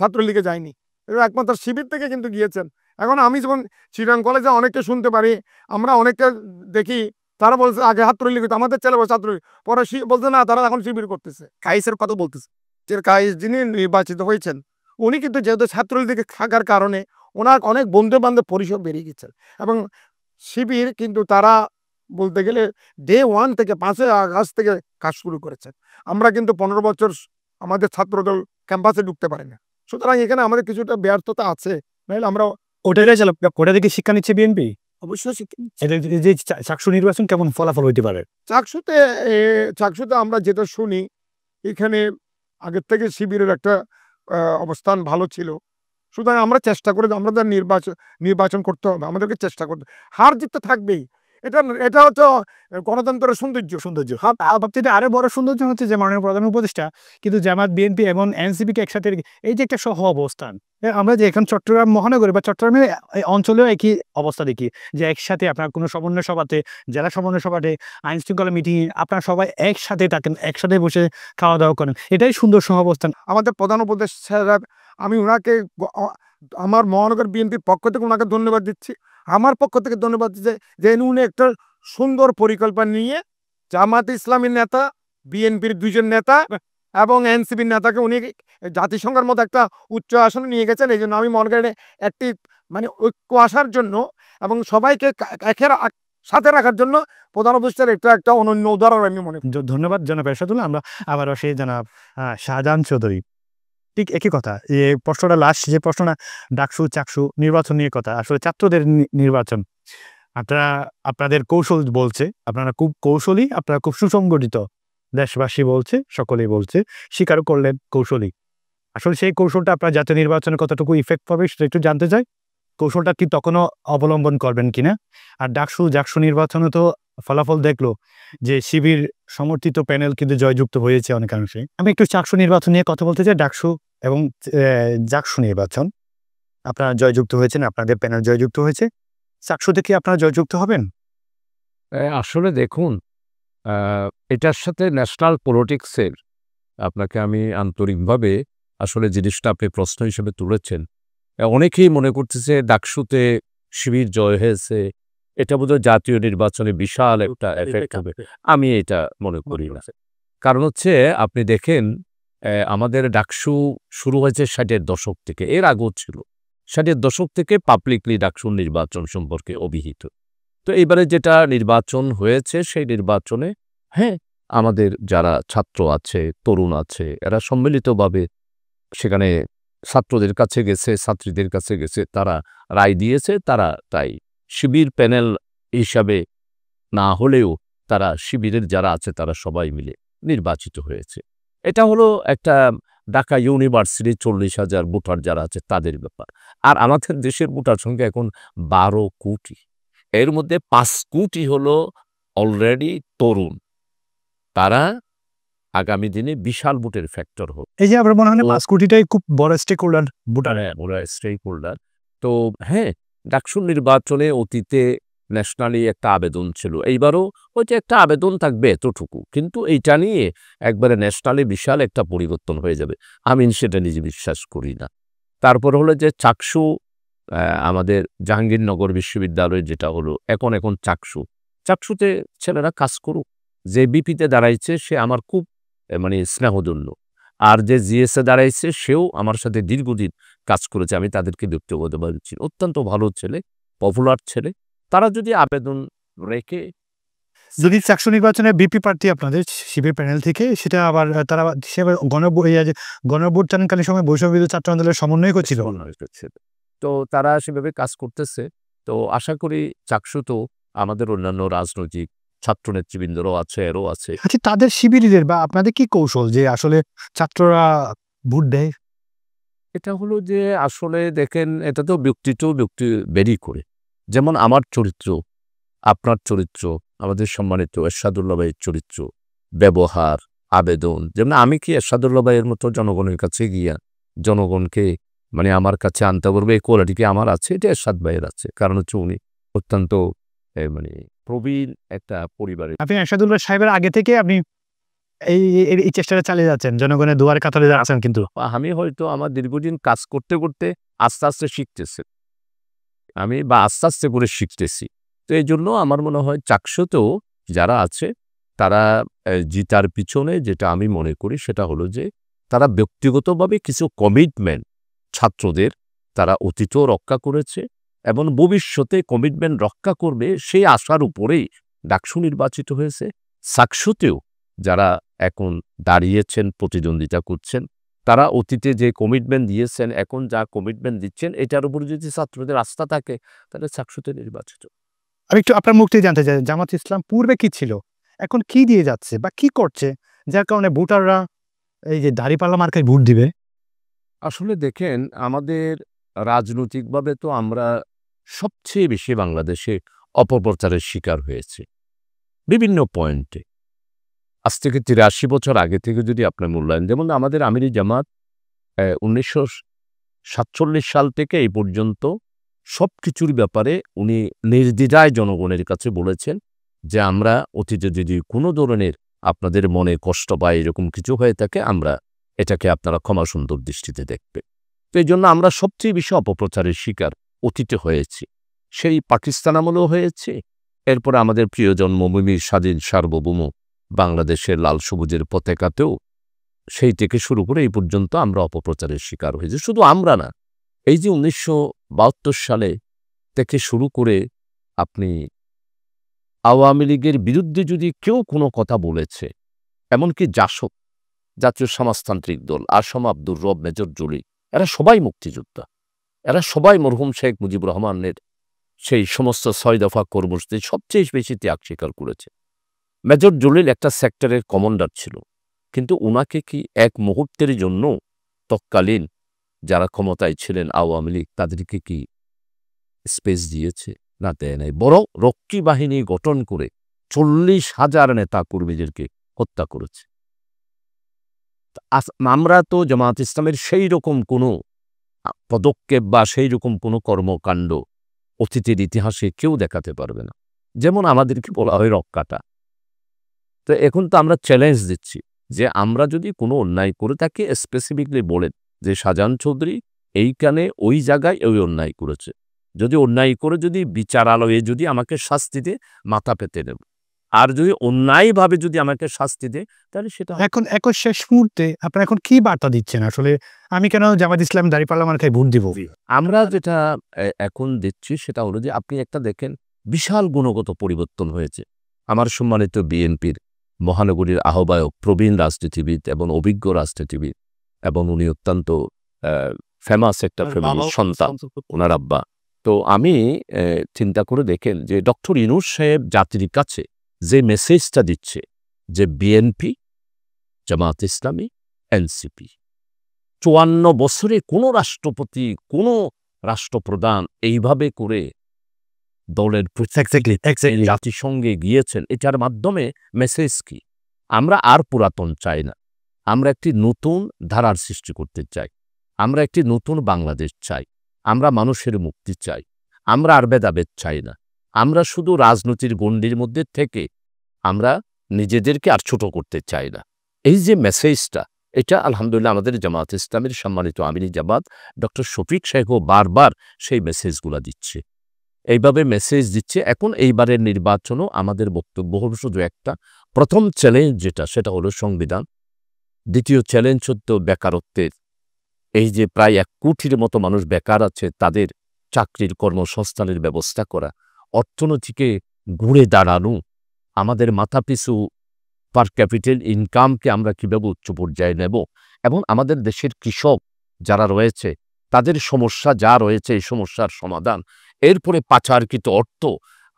ছাত্রলীগে যায়নি, এরা একমাত্র শিবির থেকে কিন্তু গিয়েছেন। এখন আমি যেমন চিরাং কলেজে অনেককে শুনতে পারি, আমরা অনেককে দেখি তারা বলছে আগে ছাত্রলীগ হতো, আমাদের ছেলে ছাত্রলীগ, পরে বলছে না তারা এখন শিবির করতেছে। কায়েসের কথা বলতেছে, যে কায়েস যিনি নির্বাচিত হয়েছেন উনি কিন্তু যেহেতু ছাত্রলীগে থাকার কারণে ওনার অনেক বন্ধু বান্ধব পরিসর বেরিয়ে গেছেন। এবং শিবির কিন্তু তারা বলতে গেলে ডে 1 থেকে 5 আগস্ট থেকে কাজ শুরু করেছেন। আমরা কিন্তু 15 বছর আমাদের ছাত্রদল ক্যাম্পাসে ঢুকতে পারি না। সুতরাং এখানে আমাদের কিছুটা ব্যর্থতা আছে। নাহলে আমরা ওটা থেকে শিক্ষা নিচ্ছে বিএনপি। অবশ্যই যে চাকসু নির্বাচন কেমন ফলাফল হইতে পারে? চাকসুতে আমরা যেটা শুনি, এখানে আগের থেকে শিবিরের একটা অবস্থান ভালো ছিল। সুতরাং আমরা চেষ্টা করে আমাদের নির্বাচন করতে হবে, আমাদেরকে চেষ্টা করতে। হার জিত তো থাকবেই, এটা এটা হচ্ছে গণতন্ত্রের সৌন্দর্য। সবচেয়ে আরো বড় সৌন্দর্য হচ্ছে যে মাননীয় প্রধান উপদেষ্টা কিন্তু জামাত, বিএনপি এবং এনসিপিকে একসাথে এই যে একটা সহ অবস্থান, আমরা যে এখন চট্টগ্রাম মহানগরে বা চট্টগ্রামের এই অঞ্চলেও একই অবস্থা দেখি যে একসাথে আপনার কোনো সমন্বয় সভাতে, জেলা সমন্বয় সভাতে, আইন শৃঙ্খলা মিটিং আপনারা সবাই একসাথে থাকেন, একসাথে বসে খাওয়া দাওয়া করেন, এটাই সুন্দর সহ অবস্থান। আমাদের প্রধান উপদেষ্টা, আমি ওনাকে আমার মহানগর বিএনপির পক্ষ থেকে ওনাকে ধন্যবাদ দিচ্ছি। আমার পক্ষ থেকে ধন্যবাদ দিচ্ছি যে উনি একটা সুন্দর পরিকল্পনা নিয়ে জামাত ইসলামীর নেতা, বিএনপির 2জন নেতা এবং এনসিপির নেতাকে উনি জাতিসংঘের মতো একটা উচ্চ আসনে নিয়ে গেছেন। এই জন্য আমি মনে করি একটি মানে ঐক্য আসার জন্য এবং সবাইকে একের সাথে রাখার জন্য প্রধান উপদেষ্টার একটা অনন্য উদাহরণ আমি মনে করি। ধন্যবাদ জনাব এরশাদুল্লাহ। আমরা আবারও সেই জনাব শাহজাহান চৌধুরী, ঠিক একই কথা, এই প্রশ্নটা লাস্ট যে প্রশ্নটা ডাকসু চাকসু নির্বাচন নিয়ে কথা, আসলে ছাত্রদের নির্বাচন আপনাদের কৌশল বলছে, আপনারা খুব কৌশলী, আপনারা খুব সুসংগঠিত, দেশবাসী বলছে, সকলেই বলছে, স্বীকার করলেন কৌশলী। আসলে সেই কৌশলটা আপনার জাতীয় নির্বাচনে কতটুকু ইফেক্ট পাবে সেটা একটু জানতে চাই। কৌশলটা কি তখনও অবলম্বন করবেন কিনা? আর ডাকসু জাকসু নির্বাচনে তো ফলাফল দেখলো যে শিবির সমর্থিত প্যানেল কিন্তু জয়যুক্ত হয়েছে অনেকাংশে। আমি একটু চাকসু নির্বাচন নিয়ে কথা বলতে চাই। ডাকসু এবং জাকসু নির্বাচন আপনারা জয়যুক্ত হয়েছেন, আপনাদের প্যানেল জয়যুক্ত হয়েছে, চাকসুতে কি আপনারা জয়যুক্ত হবেন? আসলে দেখুন, এটার সাথে ন্যাশনাল পলিটিক্সের আপনাকে আমি আন্তরিকভাবে আসলে জিনিসটা আপনি প্রশ্ন হিসেবে তুলেছেন। অনেকেই মনে করতেছে ডাকসুতে শিবির জয় হয়েছে, এটা বোধহয় জাতীয় নির্বাচনে বিশাল একটা এফেক্ট হবে। আমি এটা মনে করি না। কারণ হচ্ছে আপনি দেখেন, আমাদের ডাকসু শুরু হয়েছে 60-এর দশক থেকে, এর আগেও ছিল। 60-এর দশক থেকে পাবলিকলি ডাকসুর নির্বাচন সম্পর্কে অভিহিত। তো এবারে যেটা নির্বাচন হয়েছে সেই নির্বাচনে আমাদের যারা ছাত্র আছে, তরুণ আছে, এরা সম্মিলিতভাবে সেখানে ছাত্রদের কাছে গেছে, ছাত্রীদের কাছে গেছে, তারা রায় দিয়েছে। তারা তাই শিবির প্যানেল হিসাবে না হলেও তারা শিবিরের যারা আছে তারা সবাই মিলে নির্বাচিত হয়েছে। এটা হলো একটা ঢাকা ইউনিভার্সিটি 40,000 ভোটার যারা আছে তাদের ব্যাপার। আর আমাদের দেশের ভোটার সংখ্যা এখন 12 কোটি। এর মধ্যে 5 কোটি হলো অলরেডি তরুণ। তারা আগামী দিনে বিশাল ভোটের ফ্যাক্টর হবে। এই যে আপনার মনে হয় 5 কোটিটাই খুব বড় স্টেক হোল্ডার ভোটার। ওরা স্টেক হোল্ডার। তো ডাকসুর নির্বাচনে অতীতে ন্যাশনালি একটা আবেদন ছিল, এইবারও হয়তো একটা আবেদন থাকবে এতটুকু, কিন্তু এইটা নিয়ে একবারে ন্যাশনালি বিশাল একটা পরিবর্তন হয়ে যাবে আমি সেটা নিজে বিশ্বাস করি না। তারপর হলো যে চাকসু, আমাদের জাহাঙ্গীরনগর বিশ্ববিদ্যালয় যেটা হলো এখন চাকসুতে ছেলেরা কাজ করুক। যে বিপিতে দাঁড়াইছে সে আমার খুব মানে স্নেহধন্য, আর যে জিএসএ দাঁড়াইছে সেও আমার সাথে দীর্ঘদিন কাজ করেছে। আমি তাদেরকে ব্যক্তিগতভাবে চিনি, অত্যন্ত ভালো ছেলে, পপুলার ছেলে। তারা যদি আবেদন রেখে যদি চাকসু নির্বাচনে বিপি প্রার্থী আপনাদের শিবির প্যানেল থেকে, সেটা আবার তারা গণভোটদানকালীন সময় বৈষম্য বিরোধী ছাত্র আন্দোলনের সমন্বয় করছিল। তো তারা সেভাবে কাজ করতেছে। তো আশা করি চাকসু তো আমাদের অন্যান্য রাজনৈতিক ছাত্র নেতৃবৃন্দরও আছে, এরও আছে। আচ্ছা, তাদের শিবিরীদের বা আপনাদের কি কৌশল যে আসলে ছাত্ররা ভোট দেয়? এটা হলো যে আসলে দেখেন, এটা তো ব্যক্তি বেরি করে। যেমন আমার চরিত্র, আপনার চরিত্র, আমাদের সম্মানিত এরশাদুল্লাহ ভাইয়ের চরিত্র, ব্যবহার, আবেদন। যেমন আমি কি এরশাদুল্লাহ ভাইয়ের মতো জনগণের কাছে গিয়া জনগণকে মানে আমার কাছে আনতে পারবে এই কোয়ালিটি কি আমার আছে? এটা এরশাদ ভাইয়ের আছে। কারণ হচ্ছে উনি অত্যন্ত মানে প্রবীণ একটা পরিবারের। আপনি এরশাদুল্লাহ সাহেবের আগে থেকে আপনি এই চেষ্টাটা চালিয়ে যাচ্ছেন, জনগণের দুয়ারে কাতারে আছেন। কিন্তু আমি হয়তো আমার দীর্ঘদিন কাজ করতে করতে আস্তে আস্তে শিখতেছি, আমি আস্তে আস্তে করে শিখতেছি। তো এই জন্য আমার মনে হয় চাকসুতেও যারা আছে তারা জিতার পিছনে যেটা আমি মনে করি সেটা হলো যে তারা ব্যক্তিগতভাবে কিছু কমিটমেন্ট ছাত্রদের তারা অতীতেও রক্ষা করেছে এবং ভবিষ্যতে কমিটমেন্ট রক্ষা করবে সেই আশার উপরেই ডাকসু নির্বাচিত হয়েছে। চাকসুতেও যারা এখন দাঁড়িয়েছেন, প্রতিদ্বন্দ্বিতা করছেন, তারা অতীতে যে কমিটমেন্ট দিয়েছেন, এখন যা কমিটমেন্ট দিচ্ছেন, এটার উপরে যদি ছাত্রদের আস্থা থাকে তাহলে চাকসুতে নির্বাচিত। আমি একটু আপনার মুখ থেকে জানতে চাই, জামাত ইসলাম পূর্বে কি ছিল, এখন কি দিয়ে যাচ্ছে বা কি করছে যার কারণে ভোটাররা এই যে দাঁড়িপাল্লা মার্কায় ভোট দিবে? আসলে দেখেন, আমাদের রাজনৈতিকভাবে তো আমরা সবচেয়ে বেশি বাংলাদেশে অপপ্রচারের শিকার হয়েছে বিভিন্ন পয়েন্টে। আজ থেকে ৮৩ বছর আগে থেকে যদি আপনার মূল্যায়ন, যেমন আমাদের আমিরি জামাত ১৯৪৭ সাল থেকে এই পর্যন্ত সব কিছুর ব্যাপারে উনি নির্দ্বিধায় জনগণের কাছে বলেছেন যে আমরা অতীতে যদি কোনো ধরনের আপনাদের মনে কষ্ট পায়, এরকম কিছু হয়ে থাকে, আমরা এটাকে আপনারা ক্ষমা সুন্দর দৃষ্টিতে দেখবে। তো এই জন্য আমরা সবচেয়ে বেশি অপপ্রচারের শিকার অতীতে হয়েছি, সেই পাকিস্তান আমলেও হয়েছে, এরপরে আমাদের প্রিয় জন্মভূমির স্বাধীন সার্বভৌম বাংলাদেশের লাল সবুজের পতাকাতেও সেই থেকে শুরু করে এই পর্যন্ত আমরা অপপ্রচারের শিকার হয়েছি। শুধু আমরা না, এই যে ১৯৭২ সালে থেকে শুরু করে আপনি আওয়ামী লীগের বিরুদ্ধে যদি কেউ কোনো কথা বলেছে, এমনকি জাসদ, জাতীয় সমাজতান্ত্রিক দল, আসম আব্দুর রব, মেজর জলি, এরা সবাই মুক্তিযোদ্ধা, এরা সবাই মরহুম শেখ মুজিবুর রহমানের সেই সমস্ত ৬ দফা কর্মসূচি সবচেয়ে বেশি ত্যাগ স্বীকার করেছে। মেজর জলিল একটা সেক্টরের কমান্ডার ছিল, কিন্তু উনাকে কি এক মুহূর্তের জন্য তৎকালীন যারা ক্ষমতায় ছিলেন আওয়ামী লীগ তাদেরকে কি স্পেস দিয়েছে? না, দেয় নাই। বরং রক্ষী বাহিনী গঠন করে ৪০,০০০ নেতা কর্মীদেরকে হত্যা করেছে। আমরা তো জামায়াত ইসলামের সেই রকম কোনো পদক্ষেপ বা সেই রকম কোনো কর্মকাণ্ড অতীতের ইতিহাসে কেউ দেখাতে পারবে না। যেমন আমাদেরকে বলা হয় রক্ষাটা। তো এখন তো আমরা চ্যালেঞ্জ দিচ্ছি যে আমরা যদি কোনো অন্যায় করে থাকি, স্পেসিফিকলি বলেন যে শাহজাহান চৌধুরী এইখানে ওই জায়গায় ওই অন্যায় করেছে, যদি অন্যায় করে যদি বিচারালয়ে যদি আমাকে শাস্তি দেয়, মাথা পেতে নেব। আর যদি অন্যায়ভাবে যদি আমাকে শাস্তি দেয়, তাহলে সেটা এখন শেষ মুহূর্তে আপনারা এখন কি বার্তা দিচ্ছেন? আসলে আমি কেন জামায়াত ইসলাম দাঁড়িপাল্লা মার্কায় ভোট দিব? আমরা যেটা এখন দিচ্ছি সেটা হলো যে আপনি একটা দেখেন বিশাল গুণগত পরিবর্তন হয়েছে। আমার সম্মানিত বিএনপির মহানগরীর আহ্বায়ক, প্রবীণ রাজনীতিবিদ এবং অভিজ্ঞ রাজনীতিবিদ, এবং উনি অত্যন্ত ফেমাস একটা ফ্যামিলির সন্তান, ওনার আব্বা। তো আমি চিন্তা করে দেখেন যে ডক্টর ইউনূস সাহেব জাতির কাছে যে মেসেজটা দিচ্ছে যে বিএনপি, জামায়াত ইসলামী, এনসিপি ৫৪ বছরে কোনো রাষ্ট্রপতি, কোনো রাষ্ট্রপ্রধান এইভাবে করে দলের জাতিসংঘে গিয়েছেন, এটার মাধ্যমে মেসেজ কি? আমরা আর পুরাতন চাই না, আমরা একটি নতুন ধারার সৃষ্টি করতে চাই, আমরা একটি নতুন বাংলাদেশ চাই, আমরা মানুষের মুক্তি চাই, আমরা আর ভেদাভেদ চাই না, আমরা শুধু রাজনীতির গণ্ডির মধ্যে থেকে আমরা নিজেদেরকে আর ছোট করতে চাই না। এই যে মেসেজটা, এটা আলহামদুলিল্লাহ আমাদের জামায়াত ইসলামের সম্মানিত আমিরি জামাত ডক্টর শফিক সাহেবও বারবার সেই মেসেজগুলো দিচ্ছে, এইভাবে মেসেজ দিচ্ছে। এখন এইবারের নির্বাচনও আমাদের বক্তব্য হল শুধু একটা, প্রথম চ্যালেঞ্জ যেটা সেটা হলো সংবিধান, দ্বিতীয় চ্যালেঞ্জ হতো বেকারত্বের, এই যে প্রায় ১ কোটির মতো মানুষ বেকার আছে, তাদের চাকরির কর্মসংস্থানের ব্যবস্থা করা, অর্থনীতিকে ঘুরে দাঁড়ানো, আমাদের মাথাপিছু পার ক্যাপিটাল ইনকামকে আমরা কীভাবে উচ্চ পর্যায়ে নেব, এবং আমাদের দেশের কৃষক যারা রয়েছে তাদের সমস্যা যা রয়েছে এই সমস্যার সমাধান, এরপরে পাচারকৃত অর্থ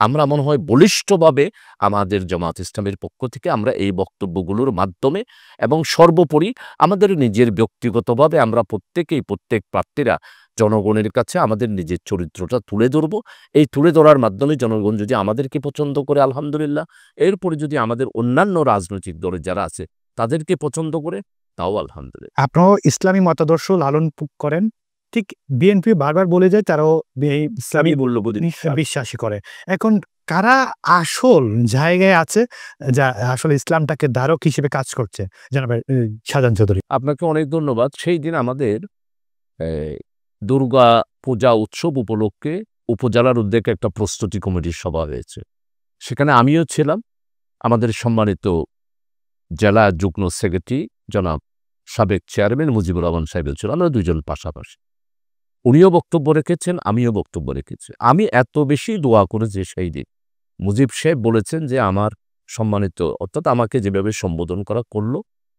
আমরা মনে হয় বলিষ্ঠভাবে আমাদের জামায়াত ইসলামের পক্ষ থেকে আমরা এই বক্তব্যগুলোর মাধ্যমে এবং সর্বোপরি আমাদের নিজের ব্যক্তিগতভাবে আমরা প্রত্যেক প্রার্থীরা জনগণের কাছে আমাদের নিজের চরিত্রটা তুলে ধরব। এই তুলে ধরার মাধ্যমে জনগণ যদি আমাদেরকে পছন্দ করে আলহামদুলিল্লাহ, এরপরে যদি আমাদের অন্যান্য রাজনৈতিক দলের যারা আছে তাদেরকে পছন্দ করে, তাও আলহামদুলিল্লাহ। আপনারাও ইসলামী মতাদর্শ লালন করেন, ঠিক বিএনপি বারবার বলে যায় তারাও ইসলামী বিশ্বাসী করে। এখন কারা আসল জায়গায় আছে যা আসলে ইসলামটাকে ধারক হিসেবে কাজ করছে? জানাবে শাহজাহান চৌধুরী। আপনাকে অনেক ধন্যবাদ। সেই দিন আমাদের দুর্গা পূজা উৎসব উপলক্ষে উপজেলার উদ্যোগে একটা প্রস্তুতি কমিটির সভা হয়েছে, সেখানে আমিও ছিলাম, আমাদের সম্মানিত জেলা যুগ্ম সেক্রেটারি জনাব সাবেক চেয়ারম্যান মুজিবুর রহমান সাহেব ছিল, আমরা দুইজন পাশাপাশি। উনিও বক্তব্য রেখেছেন, আমিও বক্তব্য রেখেছি। আমি এত বেশি দোয়া করেছি সেই দিন, মুজিব সাহেব বলেছেন যে আমার সম্মানিত, অর্থাৎ আমাকে যেভাবে সম্বোধন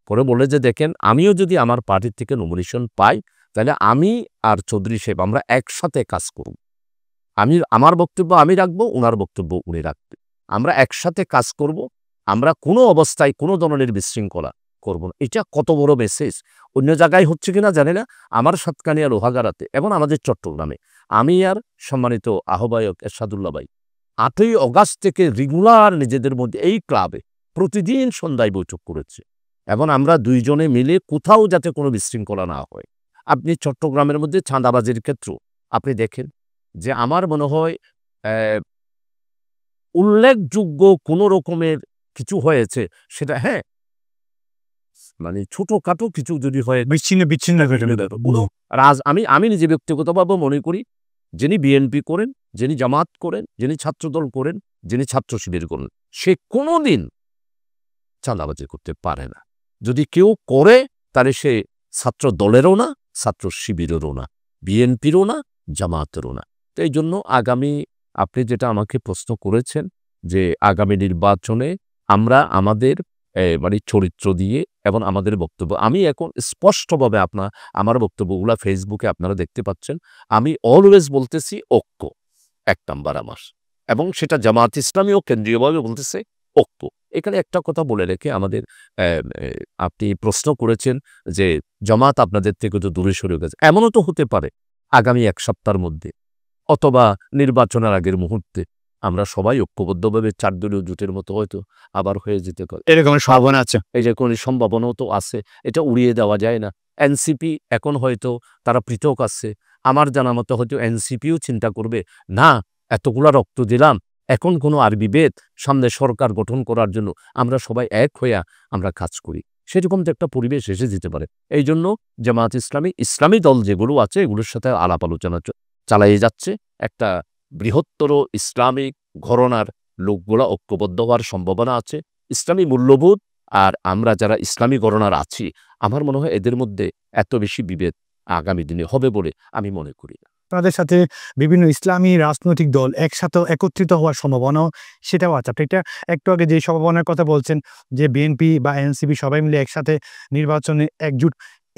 করে বলে যে দেখেন, আমিও যদি আমার পার্টির থেকে নমিনেশন পাই তাহলে আমি আর চৌধুরী সাহেব আমরা একসাথে কাজ করব। আমার বক্তব্য আমি রাখবো, ওনার বক্তব্য উনি রাখবে, আমরা একসাথে কাজ করব, আমরা কোনো অবস্থায় কোনো ধরনের বিশৃঙ্খলা করব না। এটা কত বড় মেসেজ! অন্য জায়গায় হচ্ছে কিনা জানি না, আমার সাতকানিয়া লোহাগাড়াতে এবং আমাদের চট্টগ্রামে আমি আর সম্মানিত আহ্বায়ক এরশাদুল্লাহ ভাই 8ই অগাস্ট থেকে রেগুলার নিজেদের মধ্যে এই ক্লাবে প্রতিদিন সন্ধ্যায় বৈঠক করেছে এবং আমরা দুইজনে মিলে কোথাও যাতে কোনো বিশৃঙ্খলা না হয়। আপনি চট্টগ্রামের মধ্যে চাঁদাবাজির ক্ষেত্র আপনি দেখেন যে আমার মনে হয় উল্লেখযোগ্য কোনো রকমের কিছু হয়েছে সেটা মানে ছোটখাটো কিছু যদি হয় বিচ্ছিন্ন আমি নিজে ব্যক্তিগতভাবে মনে করি যিনি বিএনপি করেন, যিনি জামাত করেন, যিনি ছাত্রদল করেন, যিনি ছাত্র শিবির করেন, সে কোনোদিন চাঁদাবাজি করতে পারে না। যদি কেউ করে তাহলে সে ছাত্র দলেরও না, ছাত্র শিবিরেরও না, বিএনপিরও না, জামাতেরও না। তো এই জন্য আগামী আপনি যেটা আমাকে প্রশ্ন করেছেন যে আগামী নির্বাচনে আমরা আমাদের মানে চরিত্র দিয়ে এবং আমাদের বক্তব্য, আমি এখন স্পষ্টভাবে আমার বক্তব্যগুলো ফেসবুকে আপনারা দেখতে পাচ্ছেন। আমি অলওয়েজ বলতেছি ঐক্য 1 নাম্বার আমার, এবং সেটা জামাত ইসলামীও কেন্দ্রীয়ভাবে বলতেছে ঐক্য। এখানে একটা কথা বলে রেখে আমাদের আপনি প্রশ্ন করেছেন যে জামাত আপনাদের থেকে তো দূরে সরে গেছে। এমনও তো হতে পারে আগামী 1 সপ্তাহের মধ্যে অথবা নির্বাচনের আগের মুহূর্তে আমরা সবাই ঐক্যবদ্ধভাবে 4 দলীয় জোটের মতো হয়তো আবার হয়ে যেতে পারে, এরকম সম্ভাবনা আছে। এই যে কোনো সম্ভাবনাও তো আছে, এটা উড়িয়ে দেওয়া যায় না। এনসিপি এখন হয়তো তারা পৃথক আছে, আমার জানা মতো হয়তো এনসিপিও চিন্তা করবে না এতগুলা রক্ত দিলাম, এখন কোনো আর বিভেদ, সামনে সরকার গঠন করার জন্য আমরা সবাই এক হইয়া আমরা কাজ করি, সেরকম তো একটা পরিবেশ এসে যেতে পারে। এই জন্য জামায়াত ইসলামী দল যেগুলো আছে এগুলোর সাথে আলাপ আলোচনা চালিয়ে যাচ্ছে। একটা বৃহত্তর ইসলামিক ঘরানার লোকগুলা ঐক্যবদ্ধ হওয়ার সম্ভাবনা আছে। ইসলামী মূল্যবোধ আর আমরা যারা ইসলামী ঘরানার আছি, আমার মনে হয় এদের মধ্যে এত বেশি বিভেদ আগামী দিনে হবে বলে আমি মনে করি না। তাদের সাথে বিভিন্ন ইসলামী রাজনৈতিক দল একসাথে একত্রিত হওয়ার সম্ভাবনাও সেটাও আছে। আপনি এটা একটু আগে যে সম্ভাবনার কথা বলছেন যে বিএনপি বা এনসিপি সবাই মিলে একসাথে নির্বাচনে একজোট,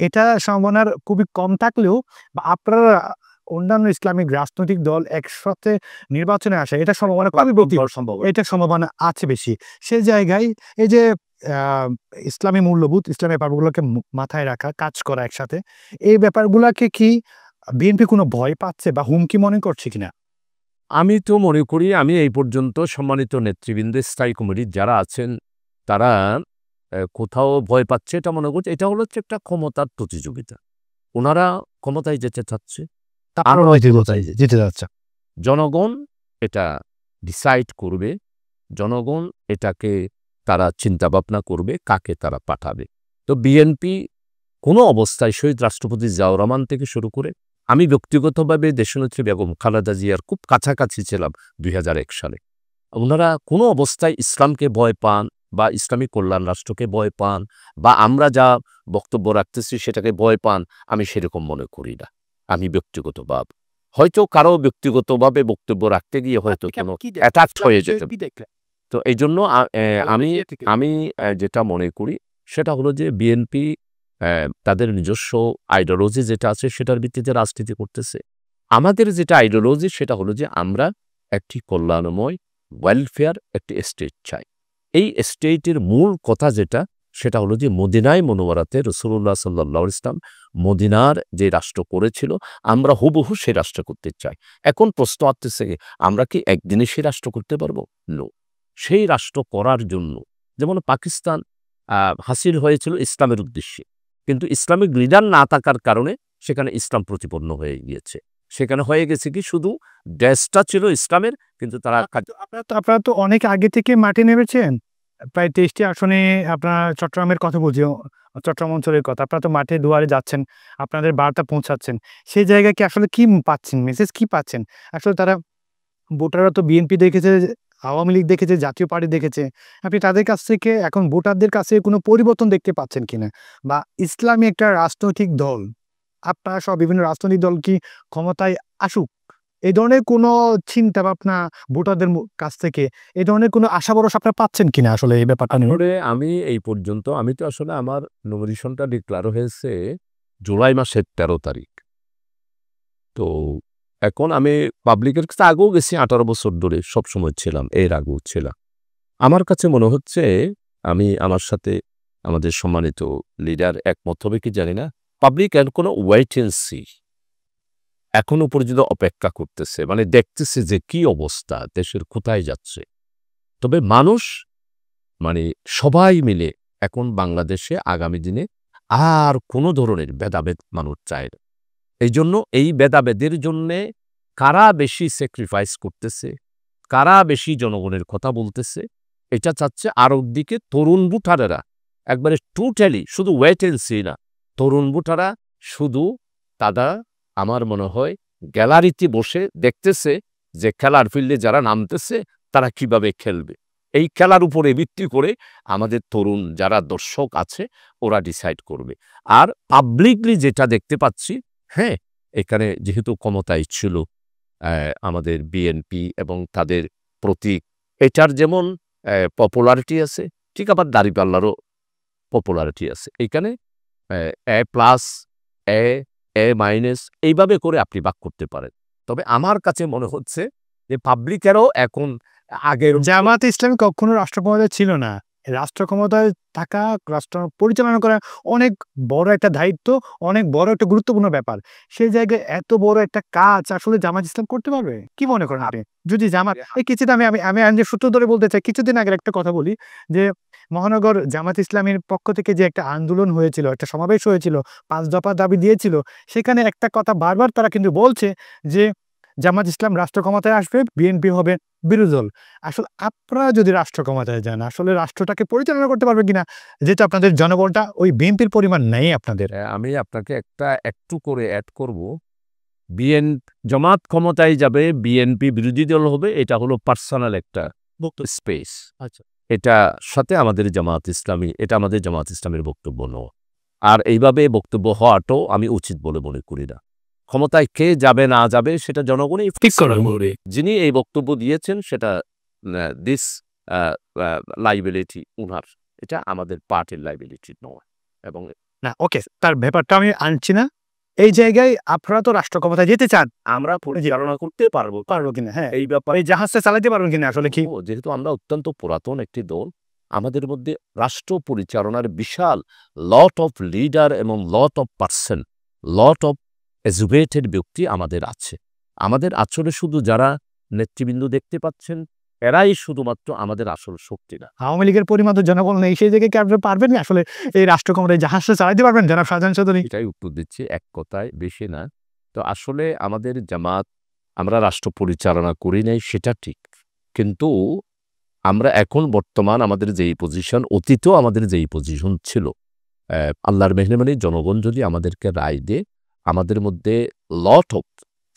এটা সম্ভাবনার খুবই কম থাকলেও বা আপনারা অন্যান্য ইসলামিক রাজনৈতিক দল একসাথে নির্বাচনে আসে এটা সম্ভাবনা এটা সম্ভাবনা আছে বেশি। সে জায়গায় এই যে ইসলামী মূল্যবোধ, ইসলামী ব্যাপারগুলোকে মাথায় রাখা, কাজ করা একসাথে, এই ব্যাপারগুলোকে কি বিএনপি কোনো ভয় পাচ্ছে বা হুমকি মনে করছে কিনা? আমি তো মনে করি আমি এই পর্যন্ত সম্মানিত নেতৃবৃন্দ স্থায়ী কমিটির যারা আছেন তারা কোথাও ভয় পাচ্ছে এটা মনে করছে। এটা হলো একটা ক্ষমতার প্রতিযোগিতা, ওনারা ক্ষমতায় যেতে চাচ্ছে, যেতে যাচ্ছে। জনগণ এটা ডিসাইড করবে, জনগণ এটাকে তারা চিন্তা ভাবনা করবে কাকে তারা পাঠাবে। তো বিএনপি কোনো অবস্থায় শহীদ রাষ্ট্রপতি জিয়াউর রহমান থেকে শুরু করে আমি ব্যক্তিগতভাবে দেশনেত্রী বেগম খালেদা জিয়ার খুব কাছাকাছি ছিলাম 2001 সালে। ওনারা কোনো অবস্থায় ইসলামকে ভয় পান বা ইসলামী কল্যাণ রাষ্ট্রকে ভয় পান বা আমরা যা বক্তব্য রাখতেছি সেটাকে ভয় পান, আমি সেরকম মনে করি না। আমি ব্যক্তিগতভাবে হয়তো কারো ব্যক্তিগতভাবে বক্তব্য রাখতে গিয়ে হয়তো কোনো অ্যাটাক হয়ে যেতে। তো এই জন্য আমি যেটা মনে করি সেটা হলো যে বিএনপি তাদের নিজস্ব আইডিওলজি যেটা আছে সেটার ভিত্তিতে রাজনীতি করতেছে। আমাদের যেটা আইডিওলজি সেটা হলো যে আমরা একটি কল্যাণময় ওয়েলফেয়ার একটি স্টেট চাই। এই স্টেটের মূল কথা যেটা সেটা হলো যে মদিনায় মনোয়ারাতে রাসূলুল্লাহ সাল্লাল্লাহু আলাইহি ওয়াসাল্লাম মদিনার যে রাষ্ট্র করেছিল আমরা হুবহু সে রাষ্ট্র করতে চাই। এখন প্রশ্ন আসতেছে আমরা কি একদিনে সে রাষ্ট্র করতে পারবো? নো। সেই রাষ্ট্র করার জন্য যেমন পাকিস্তান হাসিল হয়েছিল ইসলামের উদ্দেশ্যে, কিন্তু ইসলামিক লিডার না থাকার কারণে সেখানে ইসলাম প্রতিপন্ন হয়ে গিয়েছে। সেখানে হয়ে গেছে কি শুধু দেশটা ছিল ইসলামের, কিন্তু তারা আপনারা তো অনেক আগে থেকে মাঠে নেমেছেন, প্রায় 23টি আসনে আপনার চট্টগ্রামের কথা বলছি, চট্টগ্রাম অঞ্চলের কথা। আপনারা তো মাঠে দুয়ারে যাচ্ছেন, আপনাদের বার্তা পৌঁছাচ্ছেন। সেই জায়গায় কি আসলে কি পাচ্ছেন, মেসেজ কি পাচ্ছেন? আসলে তারা ভোটাররা তো বিএনপি দেখেছে, আওয়ামী লীগ দেখেছে, জাতীয় পার্টি দেখেছে। আপনি তাদের কাছ থেকে এখন ভোটারদের কাছে কোনো পরিবর্তন দেখতে পাচ্ছেন কিনা? বা ইসলামী একটা রাজনৈতিক দল, আপনারা সব বিভিন্ন রাজনৈতিক দল কি ক্ষমতায় আসুক, এই ধরনের কোনো চিন্তা ভাবনা ভোটারদের কাছ থেকে, এই ধরনের কোনো আশা ভরসা আপনারা পাচ্ছেন কিনা আসলে এই ব্যাপারটা নিয়ে? আসলে আমি এই পর্যন্ত আমি তো আসলে আমার নমিনেশনটা ডিক্লার হয়েছে জুলাই মাসের 13 তারিখ। তো এখন আমি পাবলিকের কাছে আগেও গেছি, 18 বছর ধরে সবসময় ছিলাম, এর আগেও ছিলাম। আমার কাছে মনে হচ্ছে আমি আমার সাথে আমাদের সম্মানিত লিডার একমত হবে কি জানি না, পাবলিক এর কোনো ওয়েট এন্ড সি, এখনো পর্যন্ত অপেক্ষা করতেছে, মানে দেখতেছে যে কি অবস্থা, দেশের কোথায় যাচ্ছে। তবে মানুষ মানে সবাই মিলে এখন বাংলাদেশে আগামী দিনে আর কোনো ধরনের ভেদাভেদ মানুষ চায় না। এই জন্য এই ভেদাভেদের জন্যে কারা বেশি স্যাক্রিফাইস করতেছে, কারা বেশি জনগণের কথা বলতেছে, এটা চাচ্ছে। আর ওদিকে তরুণ ভোটারেরা একবারে টোটালি শুধু ওয়েট এন্ড সি না, তরুণ ভোটাররা শুধু তারা আমার মনে হয় গ্যালারিতে বসে দেখতেছে যে খেলার ফিল্ডে যারা নামতেছে তারা কিভাবে খেলবে। এই খেলার উপরে ভিত্তি করে আমাদের তরুণ যারা দর্শক আছে ওরা ডিসাইড করবে। আর পাবলিকলি যেটা দেখতে পাচ্ছি, হ্যাঁ, এখানে যেহেতু ক্ষমতায় ছিল আমাদের বিএনপি এবং তাদের প্রতীক, এটার যেমন পপুলারিটি আছে, ঠিক আবার দাঁড়িপাল্লারও পপুলারিটি আছে। এইখানে এ প্লাস এ মাইনাস এইভাবে করে আপনি ভাগ করতে পারেন। তবে আমার কাছে মনে হচ্ছে যে পাবলিকেরও এখন আগের জামাত ইসলামী কখনো রাষ্ট্র ক্ষমতায় ছিল না। রাষ্ট্র ক্ষমতায় থাকা, রাষ্ট্র পরিচালনা করা অনেক বড় একটা দায়িত্ব, অনেক বড় একটা গুরুত্বপূর্ণ ব্যাপার। সেই জায়গায় এত বড় একটা কাজ আসলে জামাত ইসলাম করতে পারবে? কি মনে করেন আপনি? যদি জামাত এই কিছুদিন আমি যে সূত্র ধরে বলতে চাই, কিছুদিন আগের একটা কথা বলি যে মহানগর জামাত ইসলামের পক্ষ থেকে যে একটা আন্দোলন হয়েছিল, একটা সমাবেশ হয়েছিল, 5 দফা দাবি দিয়েছিল, সেখানে একটা কথা বারবার তারা কিন্তু বলছে যে জামাত ইসলাম রাষ্ট্র ক্ষমতায় আসবে, বিএনপি হবে বিরোধী দল। আসলে আপনারা যদি রাষ্ট্র ক্ষমতায় যান, আসলে রাষ্ট্রটাকে পরিচালনা করতে পারবে কিনা? যেহেতু আপনাদের জনবলটা ওই বিএনপির পরিমাণ নেই আপনাদের। আমি আপনাকে একটু করে অ্যাড করব। জামাত ক্ষমতায় যাবে, বিএনপি বিরোধী দল হবে, এটা হলো পার্সোনাল একটা স্পেস। আচ্ছা, এটা সাথে আমাদের জামাত ইসলামের বক্তব্য নয়। আর এইভাবে বক্তব্য হওয়াটাও আমি উচিত বলে মনে করি না। ক্ষমতায় কে যাবে না যাবে সেটা জনগণই ঠিক করে। যিনি এই বক্তব্য দিয়েছেন সেটা দিস লাইবিলিটি উনার, এটা আমাদের পার্টির লাইবিলিটি নয়। এবং না ওকে, তার ব্যাপারটা আমি আনছি না। এই জায়গায় আপনারা তো রাষ্ট্র ক্ষমতায় যেতে চান, আমরা পরিচালনা করতে পারবো পারবো কিনা? হ্যাঁ, এই ব্যাপারে এই জাহাজটা চালাতে পারবেন কিনা আসলে কি? যেহেতু আমরা অত্যন্ত পুরাতন একটি দল, আমাদের মধ্যে রাষ্ট্র পরিচালনার বিশাল লট অফ লিডার এবং lot of person, lot of educated ব্যক্তি আমাদের আছে। আমাদের আসলে শুধু যারা নেতৃবৃন্দ দেখতে পাচ্ছেন এরাই শুধুমাত্র আমাদের আসল শক্তি না। আওয়ামী লীগের পরিমাণ তো জনবল নেই, সেই জায়গায় কি আপনারা পারবেন না আসলে এই রাষ্ট্র ক্ষমতায় জাহাজটা চালাতে পারবেন জনাব শাহজাহান চৌধুরী? এটাই উত্তর দিচ্ছি, এক কথায় বেশি না। তো আসলে আমাদের জামাত, আমরা রাষ্ট্র পরিচালনা করি নাই সেটা ঠিক, কিন্তু আমরা এখন বর্তমান আমাদের যেই পজিশন, অতীতেও আমাদের যেই পজিশন ছিল, আল্লাহর মেহরবানি জনগণ যদি আমাদেরকে রায় দেয়, আমাদের মধ্যে লট অফ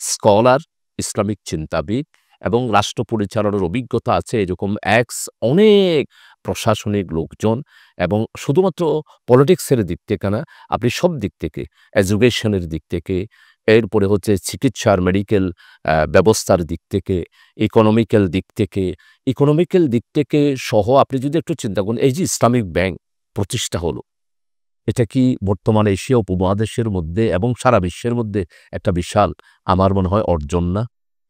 স্কলার, ইসলামিক চিন্তাবিদ এবং রাষ্ট্র পরিচালনার অভিজ্ঞতা আছে এরকম অনেক প্রশাসনিক লোকজন, এবং শুধুমাত্র পলিটিক্সের দিক থেকে না, আপনি সব দিক থেকে, এডুকেশনের দিক থেকে, এরপরে হচ্ছে চিকিৎসার মেডিকেল ব্যবস্থার দিক থেকে, ইকোনমিক্যাল দিক থেকে সহ আপনি যদি একটু চিন্তা করেন, এই যে ইসলামিক ব্যাংক প্রতিষ্ঠা হলো, এটা কি বর্তমানে এশিয়া উপমহাদেশের মধ্যে এবং সারা বিশ্বের মধ্যে একটা বিশাল, আমার মনে হয়, অর্জন না?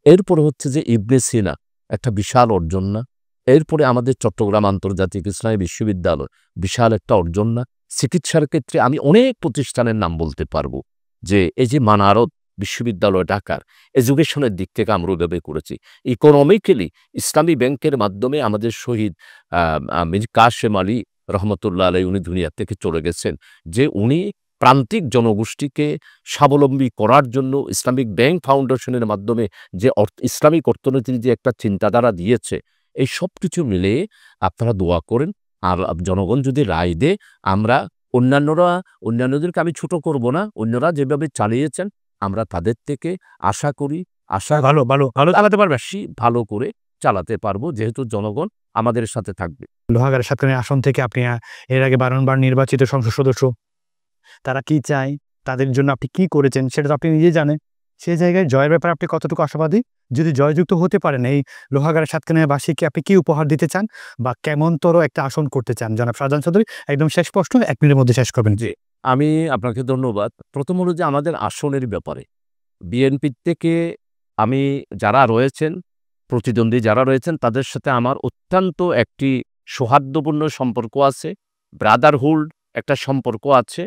এরপরে হচ্ছে যে ইবনে সিনা, একটা বিশাল অর্জন না? এরপরে আমাদের চট্টগ্রাম আন্তর্জাতিক ইসলামী বিশ্ববিদ্যালয়, বিশাল একটা অর্জন না? চিকিৎসার ক্ষেত্রে আমি অনেক প্রতিষ্ঠানের নাম বলতে পারবো, যে এই যে মানারত বিশ্ববিদ্যালয় ঢাকার, এডুকেশনের দিক থেকে আমরা ওইভাবে করেছি। ইকোনমিক্যালি ইসলামী ব্যাংকের মাধ্যমে আমাদের শহীদ মীর কাশেম আলী রহমতুল্লাহ আলাই, উনি দুনিয়া থেকে চলে গেছেন, যে উনি প্রান্তিক জনগোষ্ঠীকে স্বাবলম্বী করার জন্য ইসলামিক ব্যাংক ফাউন্ডেশনের মাধ্যমে যে ইসলামিক অর্থনীতির যে একটা চিন্তাধারা দিয়েছে, এই সব কিছু মিলে আপনারা দোয়া করেন। আর জনগণ যদি রায় দেয়, আমরা অন্যান্যদেরকে আমি ছোট করব না, অন্যরা যেভাবে চালিয়েছেন আমরা তাদের থেকে আশা করি ভালো চালাতে পারবে। বেশি ভালো করে চালাতে পারবো, যেহেতু জনগণ আমাদের সাথে থাকবে। লোহাগাড়া সাতকানিয়া আসন থেকে আপনি এর আগে বারংবার নির্বাচিত সংসদ সদস্য, তারা কি চায়, তাদের জন্য আপনি কি করেছেন সেটা তো আপনি নিজেই জানেন। সেই জায়গায় জয়ের ব্যাপারে আপনি কতটুকু আশাবাদী? যদি জয়যুক্ত হতে পারেন, এই লোহাগাড়া সাতকানিয়াবাসীকে আপনি কি উপহার দিতে চান বা কেমনতর একটা আসন করতে চান? জনাব শাহজাহান চৌধুরী, একদম শেষ প্রশ্ন, 1 মিনিটের মধ্যে শেষ করবেন। জি, আমি আপনাকে ধন্যবাদ। প্রথম হলো যে আমাদের আসনের ব্যাপারে বিএনপির থেকে আমি যারা রয়েছেন, প্রতিদ্বন্দ্বী যারা রয়েছেন, তাদের সাথে আমার অত্যন্ত একটি সৌহার্দ্যপূর্ণ সম্পর্ক আছে, ব্রাদারহুড একটা সম্পর্ক আছে।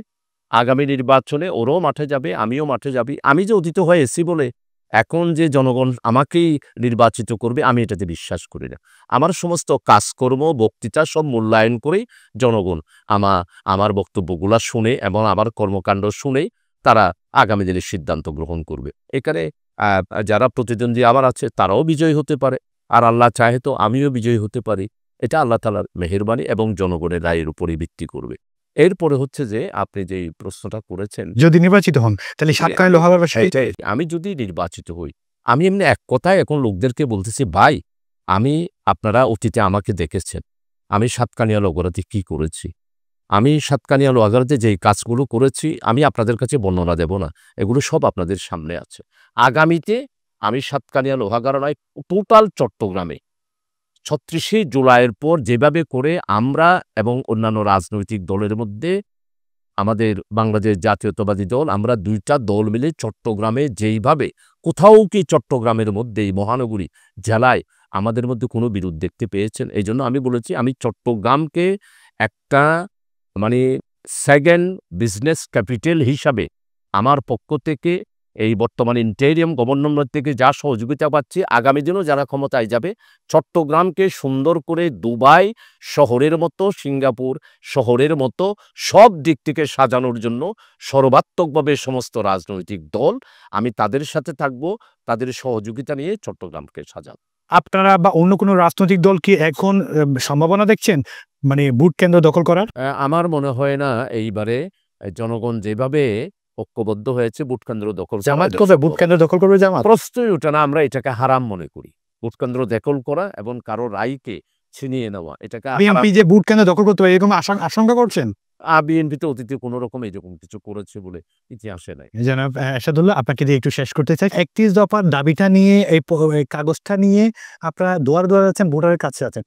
আগামী নির্বাচনে ওরও মাঠে যাবে, আমিও মাঠে যাবি। আমি যে অতীত হয়ে এসেছি বলে এখন যে জনগণ আমাকেই নির্বাচিত করবে, আমি এটাতে বিশ্বাস করি না। আমার সমস্ত কাজকর্ম, বক্তৃতা সব মূল্যায়ন করেই জনগণ আমার বক্তব্যগুলা শুনে এবং আমার কর্মকাণ্ড শুনেই তারা আগামী দিনে সিদ্ধান্ত গ্রহণ করবে। এখানে যারা প্রতিদ্বন্দ্বী আমার আছে তারাও বিজয়ী হতে পারে, আর আল্লাহ চাহে তো আমিও বিজয়ী হতে পারি। এটা আল্লাহ তাআলার মেহেরবানি এবং জনগণের রায়ের উপরই ভিত্তি করবে। এরপরে হচ্ছে যে আপনি যে প্রশ্নটা করেছেন, যদি নির্বাচিত হন তাহলে সাতকানিয়া লোহাগার আমি যদি নির্বাচিত হই, আমি এমনি এক কথায় এখন লোকদেরকে বলতেছি, ভাই আপনারা অতীতে আমাকে দেখেছেন আমি সাতকানিয়া লোহাগাড়াতে কি করেছি। আমি সাতকানিয়া লোহাগাড়াতে যেই কাজগুলো করেছি আমি আপনাদের কাছে বর্ণনা দেব না, এগুলো সব আপনাদের সামনে আছে। আগামীতে আমি সাতকানিয়া লোহাগাড়া নয়, টোটাল চট্টগ্রামে ৩৬শে জুলাইয়ের পর যেভাবে করে আমরা এবং অন্যান্য রাজনৈতিক দলের মধ্যে আমাদের বাংলাদেশ জাতীয়তাবাদী দল, আমরা দুইটা দল মিলে চট্টগ্রামে যেইভাবে কোথাও কি চট্টগ্রামের মধ্যে এই মহানগরী জেলায় আমাদের মধ্যে কোনো বিরোধ দেখতে পেয়েছেন। এই জন্য আমি বলেছি আমি চট্টগ্রামকে একটা মানে সেকেন্ড বিজনেস ক্যাপিটাল হিসাবে আমার পক্ষ থেকে এই বর্তমান ইন্টেরিয়াম গভর্নমেন্ট থেকে যা সহযোগিতা পাচ্ছি, আগামী দিনও যারা ক্ষমতায় যাবে চট্টগ্রামকে সুন্দর করে দুবাই শহরের মতো, সিঙ্গাপুর শহরের মতো সব দিক থেকে সাজানোর জন্য সর্বাত্মকভাবে সমস্ত রাজনৈতিক দল আমি তাদের সাথে থাকব, তাদের সহযোগিতা নিয়ে চট্টগ্রামকে সাজাবো। আপনারা বা অন্য কোনো রাজনৈতিক দল কি এখন সম্ভাবনা দেখছেন মানে ভোট কেন্দ্র দখল করার? আমার মনে হয় না এইবারে জনগণ যেভাবে ঐক্যবদ্ধ হয়েছে ভোট কেন্দ্র দখল করা। জামাত করবে ভোট কেন্দ্র দখল করবে? জামাত প্রশ্নই ওঠে না। আমরা এটাকে হারাম মনে করি। ভোট কেন্দ্র দখল করা এবং কারো রায়কে ছিনিয়ে নেওয়া, এটাকে বিএনপি যে ভোট কেন্দ্র দখল করতে পারে এরকম আশঙ্কা করছেন? বিএনপিতে অতীতে কোনো রকম এরকম কিছু করেছে বলে ইতিহাসে নাই। জনাব এরশাদুল্লাহ, আপনাকে দিয়ে একটু শেষ করতে চাই। ৩১ দফার দাবিটা নিয়ে এই কাগজটা নিয়ে আপনারা দুয়ারে আছেন, ভোটারের কাছে আছেন।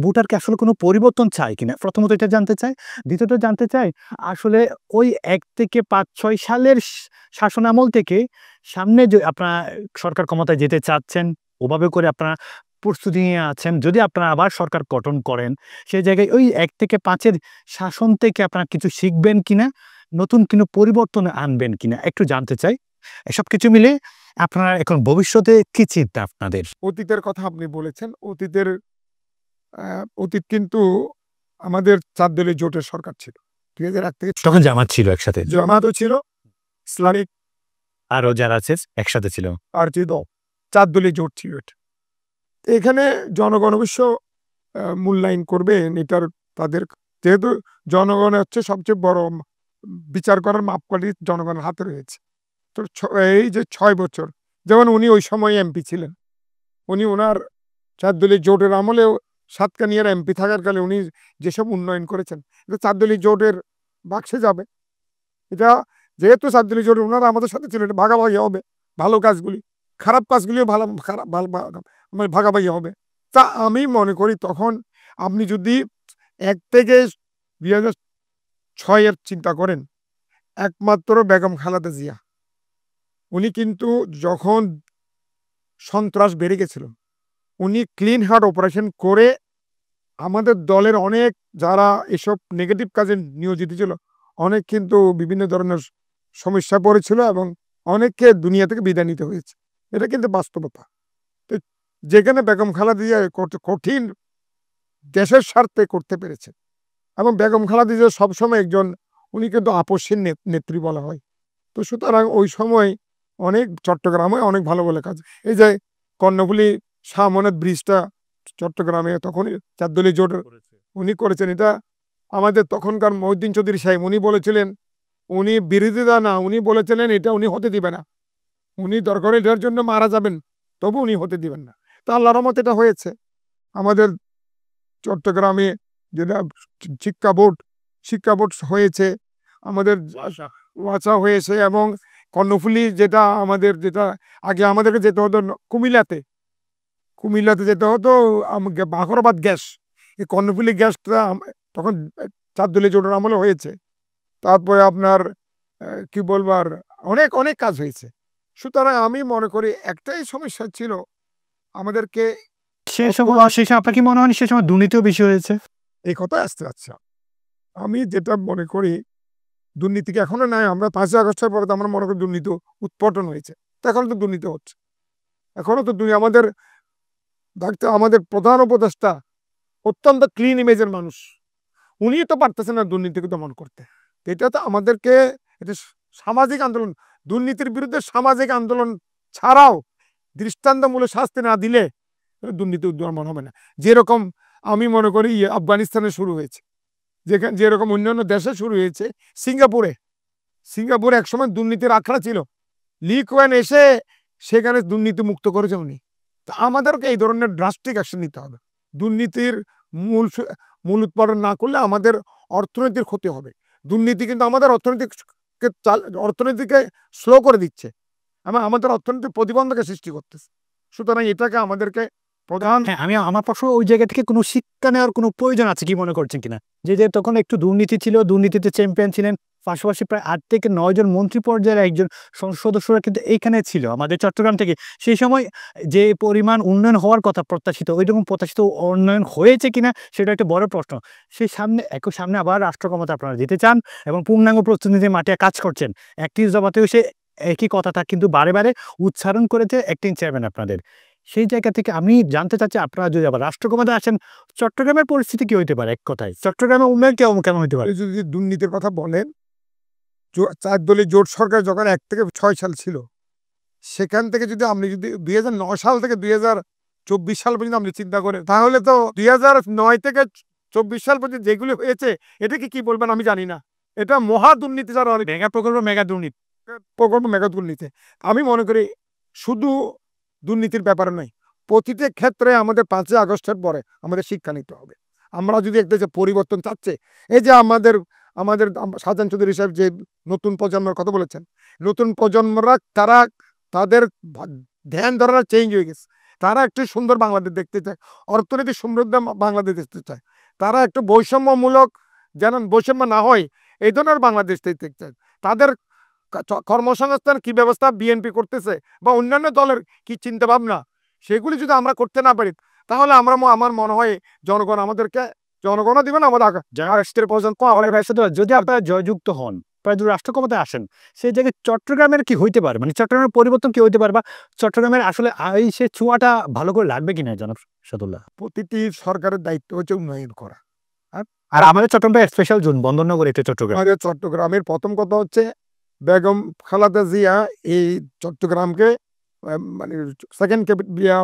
ভোটারকে আসলে কোনো পরিবর্তন চাই কিনা প্রথমত এটা জানতে চাই। দ্বিতীয়ত জানতে চাই আসলে ওই ১ থেকে ৫-৬ সালের শাসন আমল থেকে সামনে যে আপনারা সরকার ক্ষমতায় যেতে চাচ্ছেন, ওভাবে করে আপনারা প্রস্তুতি নিয়ে আছেন। যদি আপনারা আবার সরকার গঠন করেন, সেই জায়গায় ওই ১ থেকে ৫-এর শাসন থেকে আপনারা কিছু শিখবেন কিনা, নতুন কোনো পরিবর্তন আনবেন কিনা একটু জানতে চাই। এসব কিছু মিলে আপনারা এখন ভবিষ্যতে কি চিন্তা আপনাদের? অতীতের কথা আপনি বলেছেন। অতীত কিন্তু আমাদের ৪ দলীয় জোটের সরকার ছিল। ২০০১ থেকে তখন জামাত ছিল একসাথে, জামাতও ছিল, ইসলামিক আরো যারা আছে একসাথে ছিল, পার্টি দল, ৪ দলীয় জোট ছিল এটা। এখানে জনগণ অবশ্য মূল্যায়ন করবেন এটার, তাদের যেহেতু জনগণ হচ্ছে সবচেয়ে বড় বিচার করার মাপকাঠি জনগণের হাতে রয়েছে। তো এই যে ৬ বছর, যেমন উনি ওই সময় এমপি ছিলেন, উনি ওনার ৪ দলীয় জোটের আমলেও সাতকানিয়ার এমপি থাকার কালে উনি যেসব উন্নয়ন করেছেন এটা ৪ দলীয় জোটের বাক্সে যাবে। এটা যেহেতু ৪ দলীয় জোট ওনারা আমাদের সাথে ছিল, এটা ভাগাভাগি হবে। ভালো কাজগুলি, খারাপ কাজগুলিও ভাগাভাগি হবে। তা আমি মনে করি তখন আপনি যদি ১ থেকে ২০০৬ চিন্তা করেন, একমাত্র বেগম খালেদা জিয়া উনি কিন্তু যখন সন্ত্রাস বেড়ে গেছিল, উনি ক্লিন হার্ট অপারেশন করে আমাদের দলের অনেক যারা এসব নেগেটিভ কাজে নিয়োজিত ছিল অনেক কিন্তু বিভিন্ন ধরনের সমস্যা পড়েছিল এবং অনেককে দুনিয়া থেকে বিদায় নিতে হয়েছে। এটা কিন্তু বাস্তবতা। তো যেখানে বেগম খালেদা জিয়া কঠিন দেশের স্বার্থে করতে পেরেছে, এবং বেগম খালেদা জিয়া সবসময় একজন, উনি কিন্তু আপসহীন নেত্রী বলা হয়। তো সুতরাং ওই সময় অনেক চট্টগ্রামে অনেক ভালো ভালো কাজ, এই যে কর্ণফুলী শাহ আমানত ব্রিজটা চট্টগ্রামে তখনই ৪ দলীয় জোট উনি করেছেন। এটা আমাদের তখনকার মহিউদ্দিন চৌধুরী সাহেব উনি বলেছিলেন, উনি বিরোধিতা না, উনি বলেছিলেন এটা উনি হতে দিবে না, উনি দরকার এটার জন্য মারা যাবেন তবু উনি হতে দিবেন না। তা আল্লাহর রহমতে এটা হয়েছে। আমাদের চট্টগ্রামে যেটা শিক্ষা বোর্ড হয়েছে, আমাদের ওয়াসা হয়েছে, এবং কর্ণফুলী যেটা আগে আমাদেরকে যেতে হতো কুমিল্লাতে যেতে হতো বাখরাবাদ গ্যাস, এই কর্ণফুলী গ্যাসটা তখন ৪ দলীয় জোটের আমলে হয়েছে। তারপরে আপনার কি বলবার অনেক কাজ হয়েছে। সুতরাং আমি মনে করি একটাই সমস্যা ছিল আমাদেরকে, সে আপনার কি মনে হয় সে সময় দুর্নীতিও বেশি হয়েছে? এই কথায় আসতে যাচ্ছে। আমি যেটা মনে করি দুর্নীতিকে এখনো নাই। আমরা 5ই আগস্টের পরে তো আমরা মনে করি দুর্নীতি উৎপাটন হয়েছে, তো এখনো তো দুর্নীতি হচ্ছে। এখনো তো আমাদের প্রধান উপদেষ্টা অত্যন্ত ক্লিন ইমেজের মানুষ, উনি তো পারতেছেন না দুর্নীতিকে দমন করতে। এটা তো আমাদেরকে, এটা সামাজিক আন্দোলন, দুর্নীতির বিরুদ্ধে সামাজিক আন্দোলন ছাড়াও দৃষ্টান্তমূলক শাস্তি না দিলে দুর্নীতি দমন হবে না। যেরকম আমি মনে করি আফগানিস্তানে শুরু হয়েছে, যেরকম অন্যান্য দেশে শুরু হয়েছে। সিঙ্গাপুরে একসময় দুর্নীতির আখড়া ছিল, লি কুয়ান এসে সেখানে দুর্নীতি মুক্ত করেছে উনি। তো আমাদেরকে এই ধরনের ড্রাস্টিক অ্যাকশন নিতে হবে। দুর্নীতির মূল উৎপাদন না করলে আমাদের অর্থনীতির ক্ষতি হবে। দুর্নীতি কিন্তু আমাদের অর্থনীতিকে স্লো করে দিচ্ছে, আমাদের অর্থনীতির প্রতিবন্ধকের সৃষ্টি করতেছে। সুতরাং এটাকে আমাদেরকে প্রধান হ্যাঁ, আমি আমার প্রশ্ন ওই জায়গা থেকে কোনো শিক্ষা নেওয়ার কোনো প্রয়োজন আছে কি মনে করছেন কিনা? যে তখন একটু দুর্নীতি ছিল, দুর্নীতিতে চ্যাম্পিয়ন ছিলেন, পাশাপাশি প্রায় 8 থেকে 9 জন মন্ত্রী পর্যায়ের একজন সংসদ সদস্যরা কিন্তু এইখানে ছিল আমাদের চট্টগ্রাম থেকে। সেই সময় যে পরিমাণ উন্নয়ন হওয়ার কথা প্রত্যাশিত, ওইরকম প্রত্যাশিত উন্নয়ন হয়েছে কিনা সেটা একটা বড় প্রশ্ন। সেই সামনে আবার রাষ্ট্র ক্ষমতা আপনারা দিতে চান এবং পূর্ণাঙ্গ প্রতিনিধি মাঠে কাজ করছেন। একটি জবাতেও সে একই কথাটা কিন্তু বারে বারে উচ্চারণ করেছে অ্যাক্টিং চেয়ারম্যান আপনাদের। সেই জায়গা থেকে আমি জানতে চাচ্ছি, আপনারা যদি আবার রাষ্ট্র ক্ষমতায় আসেন, চট্টগ্রামের পরিস্থিতি কি হইতে পারে? এক কথায় চট্টগ্রামের উন্নয়ন কেমন হইতে পারে? যদি দুর্নীতির কথা বলেন, 4 দলীয় জোট সরকার যখন 1 থেকে 6 সাল ছিল, সেখান থেকে যদি 2009 সাল থেকে 2024 সাল পর্যন্ত আপনি চিন্তা করেন, তাহলে তো 2009 থেকে 24 সাল পর্যন্ত যেগুলি হয়েছে, এটাকে কি বলবেন আমি জানি না। এটা মহা দুর্নীতি, যারা মেগা প্রকল্প, মেগা দুর্নীতি। মেগা দুর্নীতি। আমি মনে করি শুধু দুর্নীতির ব্যাপারে নয়, প্রতিটি ক্ষেত্রে আমাদের 5ই আগস্টের পরে আমাদের শিক্ষা নিতে হবে। আমরা যদি একটা যে পরিবর্তন চাচ্ছে, এই যে আমাদের শাহজাহান চৌধুরী সাহেব যে নতুন প্রজন্মের কথা বলেছেন, নতুন প্রজন্মরা তাদের ধ্যান ধারণা চেঞ্জ হয়ে গেছে। তারা একটু সুন্দর বাংলাদেশ দেখতে চায়, অর্থনৈতিক সমৃদ্ধ বাংলাদেশ দেখতে চায়। তারা একটু বৈষম্যমূলক, যেন বৈষম্য না হয় এই ধরনের বাংলাদেশ দেখতে চায়। তাদের কর্মসংস্থান কি ব্যবস্থা বিএনপি করতেছে বা অন্যান্য দলের কি চিন্তা ভাবনা, সেগুলি যদি আমরা করতে না পারি, তাহলে আমার মনে হয় জনগণও দিবেন আমাদের রাষ্ট্রের পর্যন্ত। যদি আপনারা জয়যুক্ত হন, প্রায় রাষ্ট্র ক্ষমতায় আসেন, সেই জায়গায় চট্টগ্রামের কি হইতে পারে, মানে চট্টগ্রামের পরিবর্তন কি হইতে পারে, বা চট্টগ্রামের আসলে সে ছোঁয়াটা ভালো করে লাগবে কিনা জনাব সাদুল্লাহ? প্রতিটি সরকারের দায়িত্ব হচ্ছে উন্নয়ন করা। আর আমাদের চট্টগ্রাম স্পেশাল জোন, বন্দরনগর, এটা চট্টগ্রাম। আমাদের চট্টগ্রামের প্রথম কথা হচ্ছে বেগম খালেদা জিয়া এই চট্টগ্রামকে মানে সেকেন্ড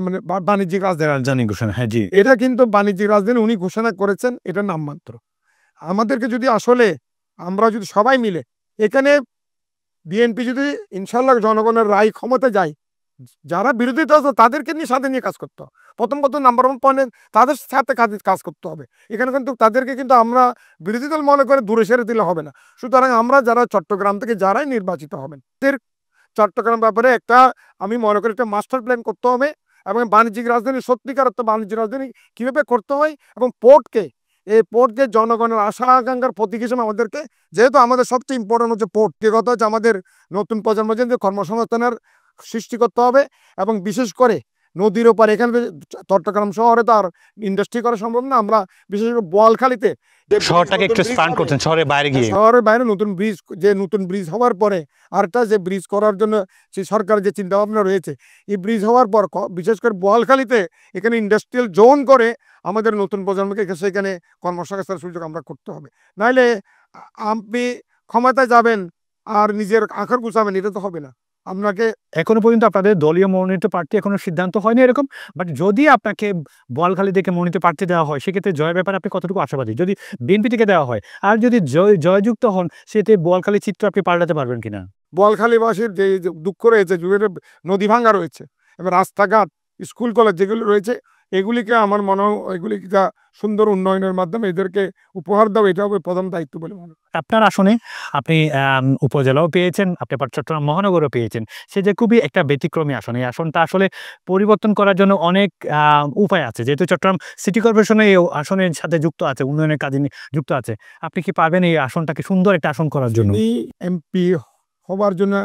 মানে বাণিজ্যিক রাজধানী ঘোষণা, হ্যাঁ জি, এটা কিন্তু বাণিজ্যিক রাজধানী উনি ঘোষণা করেছেন, এটা নামমাত্র। আমাদেরকে যদি আসলে আমরা যদি সবাই মিলে এখানে বিএনপি যদি ইনশাল্লাহ জনগণের রায় ক্ষমতা যায়, যারা বিরোধিতা আছে তাদেরকে নিয়ে সাথে নিয়ে কাজ করতে হবে। প্রথম নাম্বার 1 পয়েন্টে তাদের সাথে কাজ করতে হবে। এখানে কিন্তু তাদেরকে কিন্তু আমরা বিরোধী দল মনে করে দূরে সেরে দিলে হবে না। সুতরাং আমরা যারা চট্টগ্রাম থেকে যারাই নির্বাচিত হবেন, চট্টগ্রাম ব্যাপারে আমি মনে করি একটা মাস্টার প্ল্যান করতে হবে, এবং বাণিজ্যিক রাজধানী, সত্যিকার বাণিজ্যিক রাজধানী কিভাবে করতে হয়, এবং এই পোর্টকে জনগণের আশা আকাঙ্ক্ষার প্রতীক হিসেবে আমাদেরকে, যেহেতু আমাদের সবচেয়ে ইম্পর্টেন্ট হচ্ছে পোর্ট, যে কথা হচ্ছে আমাদের নতুন প্রজন্মের জন্য কর্মসংস্থানের সৃষ্টি করতে হবে, এবং বিশেষ করে নদীর ওপার এখানে চট্টগ্রাম শহরে তো আর ইন্ডাস্ট্রি করা সম্ভব না। আমরা বিশেষ করে বোয়ালখালীতে শহরটাকে একটু এক্সপ্যান্ড করছেন, শহরের বাইরে নতুন ব্রিজ হওয়ার পরে আরেকটা যে ব্রিজ করার জন্য সেই সরকারের যে চিন্তা ভাবনা রয়েছে, এই ব্রিজ হওয়ার পর বিশেষ করে বোয়ালখালীতে এখানে ইন্ডাস্ট্রিয়াল জোন করে আমাদের নতুন প্রজন্মকে সেখানে কর্মসংস্থানের সুযোগ আমরা করতে হবে। নাইলে আপনি ক্ষমতায় যাবেন আর নিজের আখর গুছাবেন, এটা তো হবে না। আপনাকে এখনো পর্যন্ত আপনাদের দলীয় মনোনীত প্রার্থী এখনো সিদ্ধান্ত হয়নি এরকম, বাট যদি আপনাকে বোয়ালখালী থেকে মনোনীত প্রার্থী দেওয়া হয়, সেক্ষেত্রে জয়ের ব্যাপারে আপনি কতটুকু আশাবাদী? যদি বিএনপি থেকে দেওয়া হয়, আর যদি জয়যুক্ত হন, সেতে বোয়ালখালী চিত্র আপনি পাল্টাতে পারবেন কিনা? বোয়ালখালীবাসীর যে দুঃখ রয়েছে, নদী ভাঙ্গা রয়েছে এবং রাস্তাঘাট, স্কুল কলেজ যেগুলো রয়েছে, এগুলিকে আমার মনে হয় এগুলিকে সুন্দর উন্নয়নের মাধ্যমে এদেরকে উপহার দেওয়া, এটা হবে প্রধান দায়িত্ব বলে মনে হয়। আপনার আসনে আপনি উপজেলাও পেয়েছেন, আপনি আবার চট্টগ্রাম মহানগরও পেয়েছেন, সে যে খুবই একটা ব্যতিক্রমী আসন। এই আসনটা আসলে পরিবর্তন করার জন্য অনেক উপায় আছে, যেহেতু চট্টগ্রাম সিটি কর্পোরেশনে এই আসনের সাথে যুক্ত আছে, উন্নয়নের কাজে যুক্ত আছে। আপনি কি পারবেন এই আসনটাকে সুন্দর একটা আসন করার জন্য? এমপি হবার জন্য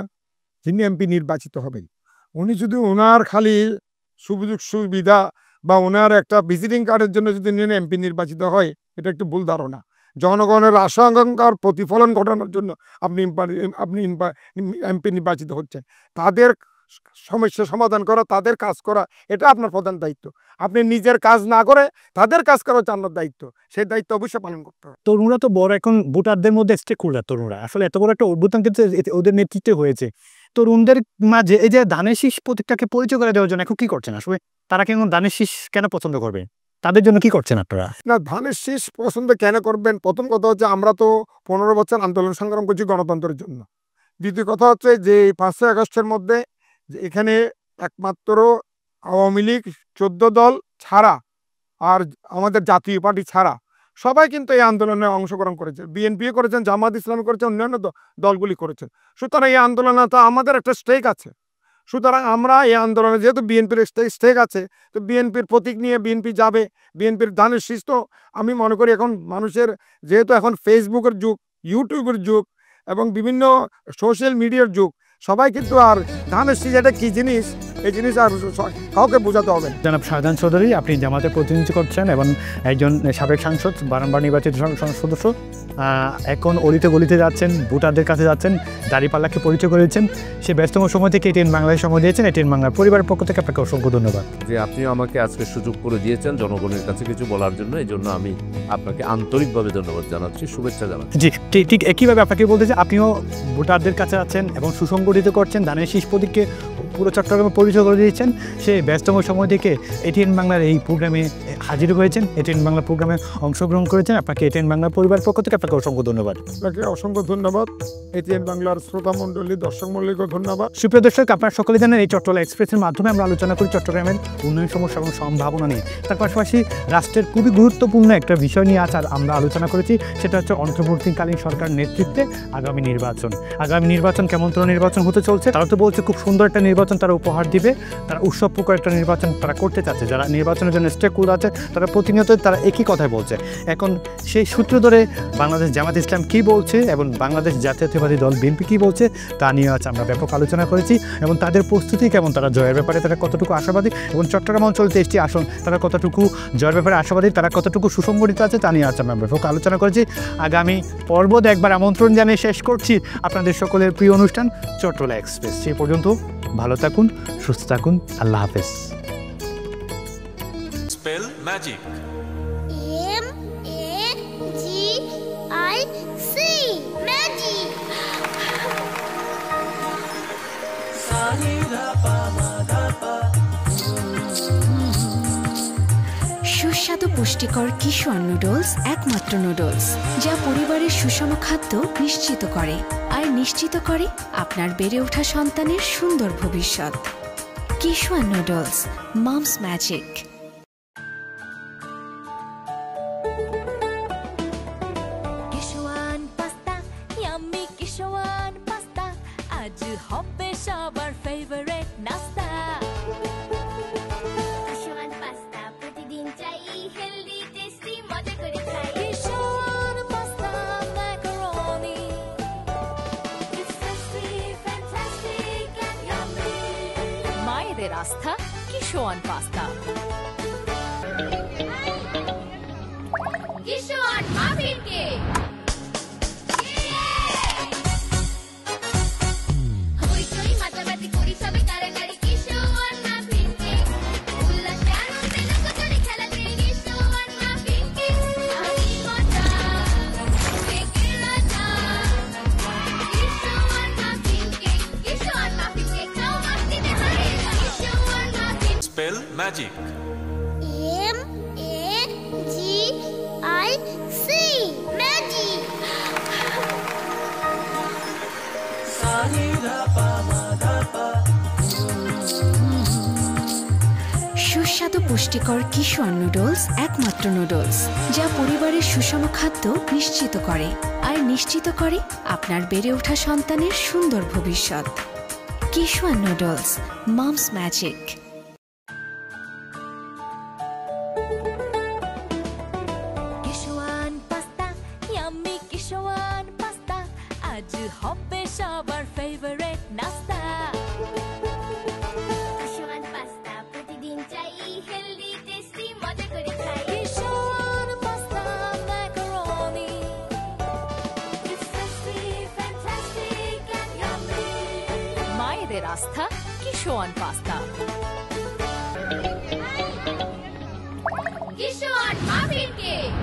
যিনি এমপি নির্বাচিত হবেন, উনি যদি ওনার খালি সুযোগ সুবিধা বা ওনার একটা ভিজিটিং কার্ডের জন্য যদি এমপি নির্বাচিত হয়, এটা একটু ভুল ধারণা। জনগণের আশা আকাঙ্ক্ষার প্রতিফলন ঘটানোর জন্য আপনি এমপি নির্বাচিত হচ্ছেন। তাদের সমস্যা সমাধান করা, তাদের কাজ করা, এটা আপনার প্রধান দায়িত্ব। আপনি নিজের কাজ না করে তাদের কাজ করা হচ্ছে আপনার দায়িত্ব। সেই দায়িত্ব অবশ্যই পালন করতে হবে। তরুণরা তো বড় এখন ভোটারদের মধ্যে স্টেক হোল্ডার। তরুণরা আসলে এত বড় একটা অভ্যুত্থান কিন্তু ওদের নেতৃত্বে হয়েছে। তরুণদের মাঝে এই যে ধানের শীষ প্রতীকটাকে পরিচয় করে দেওয়ার জন্য এখন কি করছেন? আসলে তারা কেন ধানের শীষ কেন পছন্দ করবে? তাদের জন্য কি করছেন আপনারা? না, ধানের শীষ পছন্দ কেন করবেন? প্রথম কথা হচ্ছে আমরা তো 15 বছর আন্দোলন সংগ্রাম করছি গণতন্ত্রের জন্য। দ্বিতীয় কথা হচ্ছে যে 5ই আগস্টের মধ্যে যে এখানে একমাত্র আওয়ামী লীগ 14 দল ছাড়া আর আমাদের জাতীয় পার্টি ছাড়া সবাই কিন্তু এই আন্দোলনে অংশগ্রহণ করেছে। বিএনপিও করেছেন, জামাত ইসলামী করেছেন, অন্যান্য দলগুলি করেছেন। সুতরাং এই আন্দোলনে তো আমাদের একটা স্টেক আছে। সুতরাং আমরা এই আন্দোলনে যেহেতু বিএনপির স্টেক আছে, তো বিএনপির প্রতীক নিয়ে বিএনপি যাবে। বিএনপির ধানের শীষ তো আমি মনে করি এখন মানুষের যেহেতু এখন ফেসবুকের যুগ, ইউটিউবের যুগ এবং বিভিন্ন সোশ্যাল মিডিয়ার যুগ, সবাই কিন্তু আর ধানের শীষ এটা কী জিনিস এই জিনিস আর কাউকে বোঝাতে হবে না। জনাব শাহজাহান চৌধুরী, আপনি জামাতের প্রতিনিধিত্ব করছেন এবং একজন সাবেক সাংসদ, বারংবার নির্বাচিত সংসদ সদস্য। এখন অলিতে গলিতে যাচ্ছেন, ভোটারদের কাছে যাচ্ছেন, দাঁড়িপাল্লাকে পরিচয় করেছেন। সে ব্যস্তম সময় থেকে এটিএন বাংলায় সময় দিয়েছেন। এটিএন বাংলার পরিবারের পক্ষ থেকে আপনাকে অসংখ্য ধন্যবাদ। যে আপনিও আমাকে আজকে সুযোগ করে দিয়েছেন জনগণের কাছে কিছু বলার জন্য, এই জন্য আমি আপনাকে আন্তরিকভাবে ধন্যবাদ জানাচ্ছি, শুভেচ্ছা জানাচ্ছি। জি, ঠিক একইভাবে আপনাকে বলতে চাই, আপনিও ভোটারদের কাছে আছেন এবং সুসংগঠিত করছেন, ধানের শীষ প্রতীককে পুরো চট্টগ্রামে পরিচয় করে দিয়েছেন। সে ব্যস্তম সময় থেকে এটিএন বাংলার এই প্রোগ্রামে হাজির হয়েছেন, এটিএন বাংলা প্রোগ্রামে অংশগ্রহণ করেছেন। আপনাকে এটিএন বাংলার পরিবারের পক্ষ থেকে আপনাকে অসংখ্য ধন্যবাদ। আপনাকে অসংখ্য ধন্যবাদ। এটিএন বাংলার শ্রোতা মণ্ডলী, দর্শক মণ্ডলীকে ধন্যবাদ। সুপ্রিয় দর্শক, আপনারা সকলে জানেন এই চট্টলা এক্সপ্রেসের মাধ্যমে আমরা আলোচনা করি চট্টগ্রামের উন্নয়ন সমস্যা এবং সম্ভাবনা নিয়ে। তার পাশাপাশি রাষ্ট্রের খুবই গুরুত্বপূর্ণ একটা বিষয় নিয়ে আজ আমরা আলোচনা করেছি, সেটা হচ্ছে অন্তর্বর্তীকালীন সরকার নেতৃত্বে আগামী নির্বাচন। আগামী নির্বাচন কেমন ধরনের নির্বাচন হতে চলছে? তারা তো বলছে খুব সুন্দর একটা নির্বাচন তারা উপহার দিবে, তারা উৎসবমুখর একটা নির্বাচন তারা করতে চাচ্ছে। যারা নির্বাচনের জন্য স্টেক হোল্ডার আছে তারা প্রতিনিয়ত তারা একই কথাই বলছে। এখন সেই সূত্র ধরে বাংলাদেশ জামাত ইসলাম কী বলছে এবং বাংলাদেশ জাতীয়তাবাদী দল বিএনপি কী বলছে তা নিয়ে আজ আমরা ব্যাপক আলোচনা করেছি এবং তাদের প্রস্তুতি কেমন, তারা জয়ের ব্যাপারে তারা কতটুকু আশাবাদী এবং চট্টগ্রাম অঞ্চল 23টি আসন তারা কতটুকু জয়ের ব্যাপারে আশাবাদী, তারা কতটুকু সুসংগঠিত আছে তা নিয়ে আজ আমরা ব্যাপক আলোচনা করেছি। আগামী পর্ব একবার আমন্ত্রণ জানিয়ে শেষ করছি আপনাদের সকলের প্রিয় অনুষ্ঠান চট্টলা এক্সপ্রেস। সেই পর্যন্ত ভালো থাকুন, সুস্থ থাকুন, আল্লাহ হাফেজ। Spell magic. MAGIC magic. সুস্বাদু পুষ্টিকর কিশোর নুডলস একমাত্র নুডলস যা পরিবারের সুষম খাদ্য নিশ্চিত করে আর নিশ্চিত করে আপনার বেড়ে ওঠা সন্তানের সুন্দর ভবিষ্যৎ। Kishore noodles, moms magic. Kishwan pasta, yummy Kishwan pasta, আজ হবে সবার ফেভারিট নাস্তা। কিশোয়ান পাস্তা প্রতিদিন চাই, হেলদি টেস্টি মজা করে খাই। Kishwan pasta macaroni, It's tasty, fantastic and yummy. মায়েদের আস্থা Kishwan pasta. Kishwan muffin cake. হইচই মাতামাতি করি সবে কারাকারি, কিশোয়ান মাফিন কেক। উল্লাসে আনন্দে লুকোচুরি খেলাতে কিশোয়ান মাফিন কেক। আমি মজা, কেকের রাজা। Kishwan muffin cake, Kishwan muffin cake, খাও মাস্তিতে ভরে। Kishwan muffin. Spell magic. MAGIC magic. সুস্বাদু পুষ্টিকর কিশোর নুডলস একমাত্র নুডলস যা পরিবারের সুষম খাদ্য নিশ্চিত করে আর নিশ্চিত করে আপনার বেড়ে ওঠা সন্তানের সুন্দর ভবিষ্যৎ। Kishore noodles, moms magic. Kishwan pasta, yummy Kishwan pasta, আজ হবে সবার ফেভারিট নাস্তা। কিশোয়ান পাস্তা প্রতিদিন চাই, হেলদি টেস্টি মজা করে খাই। কিশোয়ান পাস্তা ম্যাকারনি, আমাদের আস্থা Kishwan pasta. Kishwan muffin cake.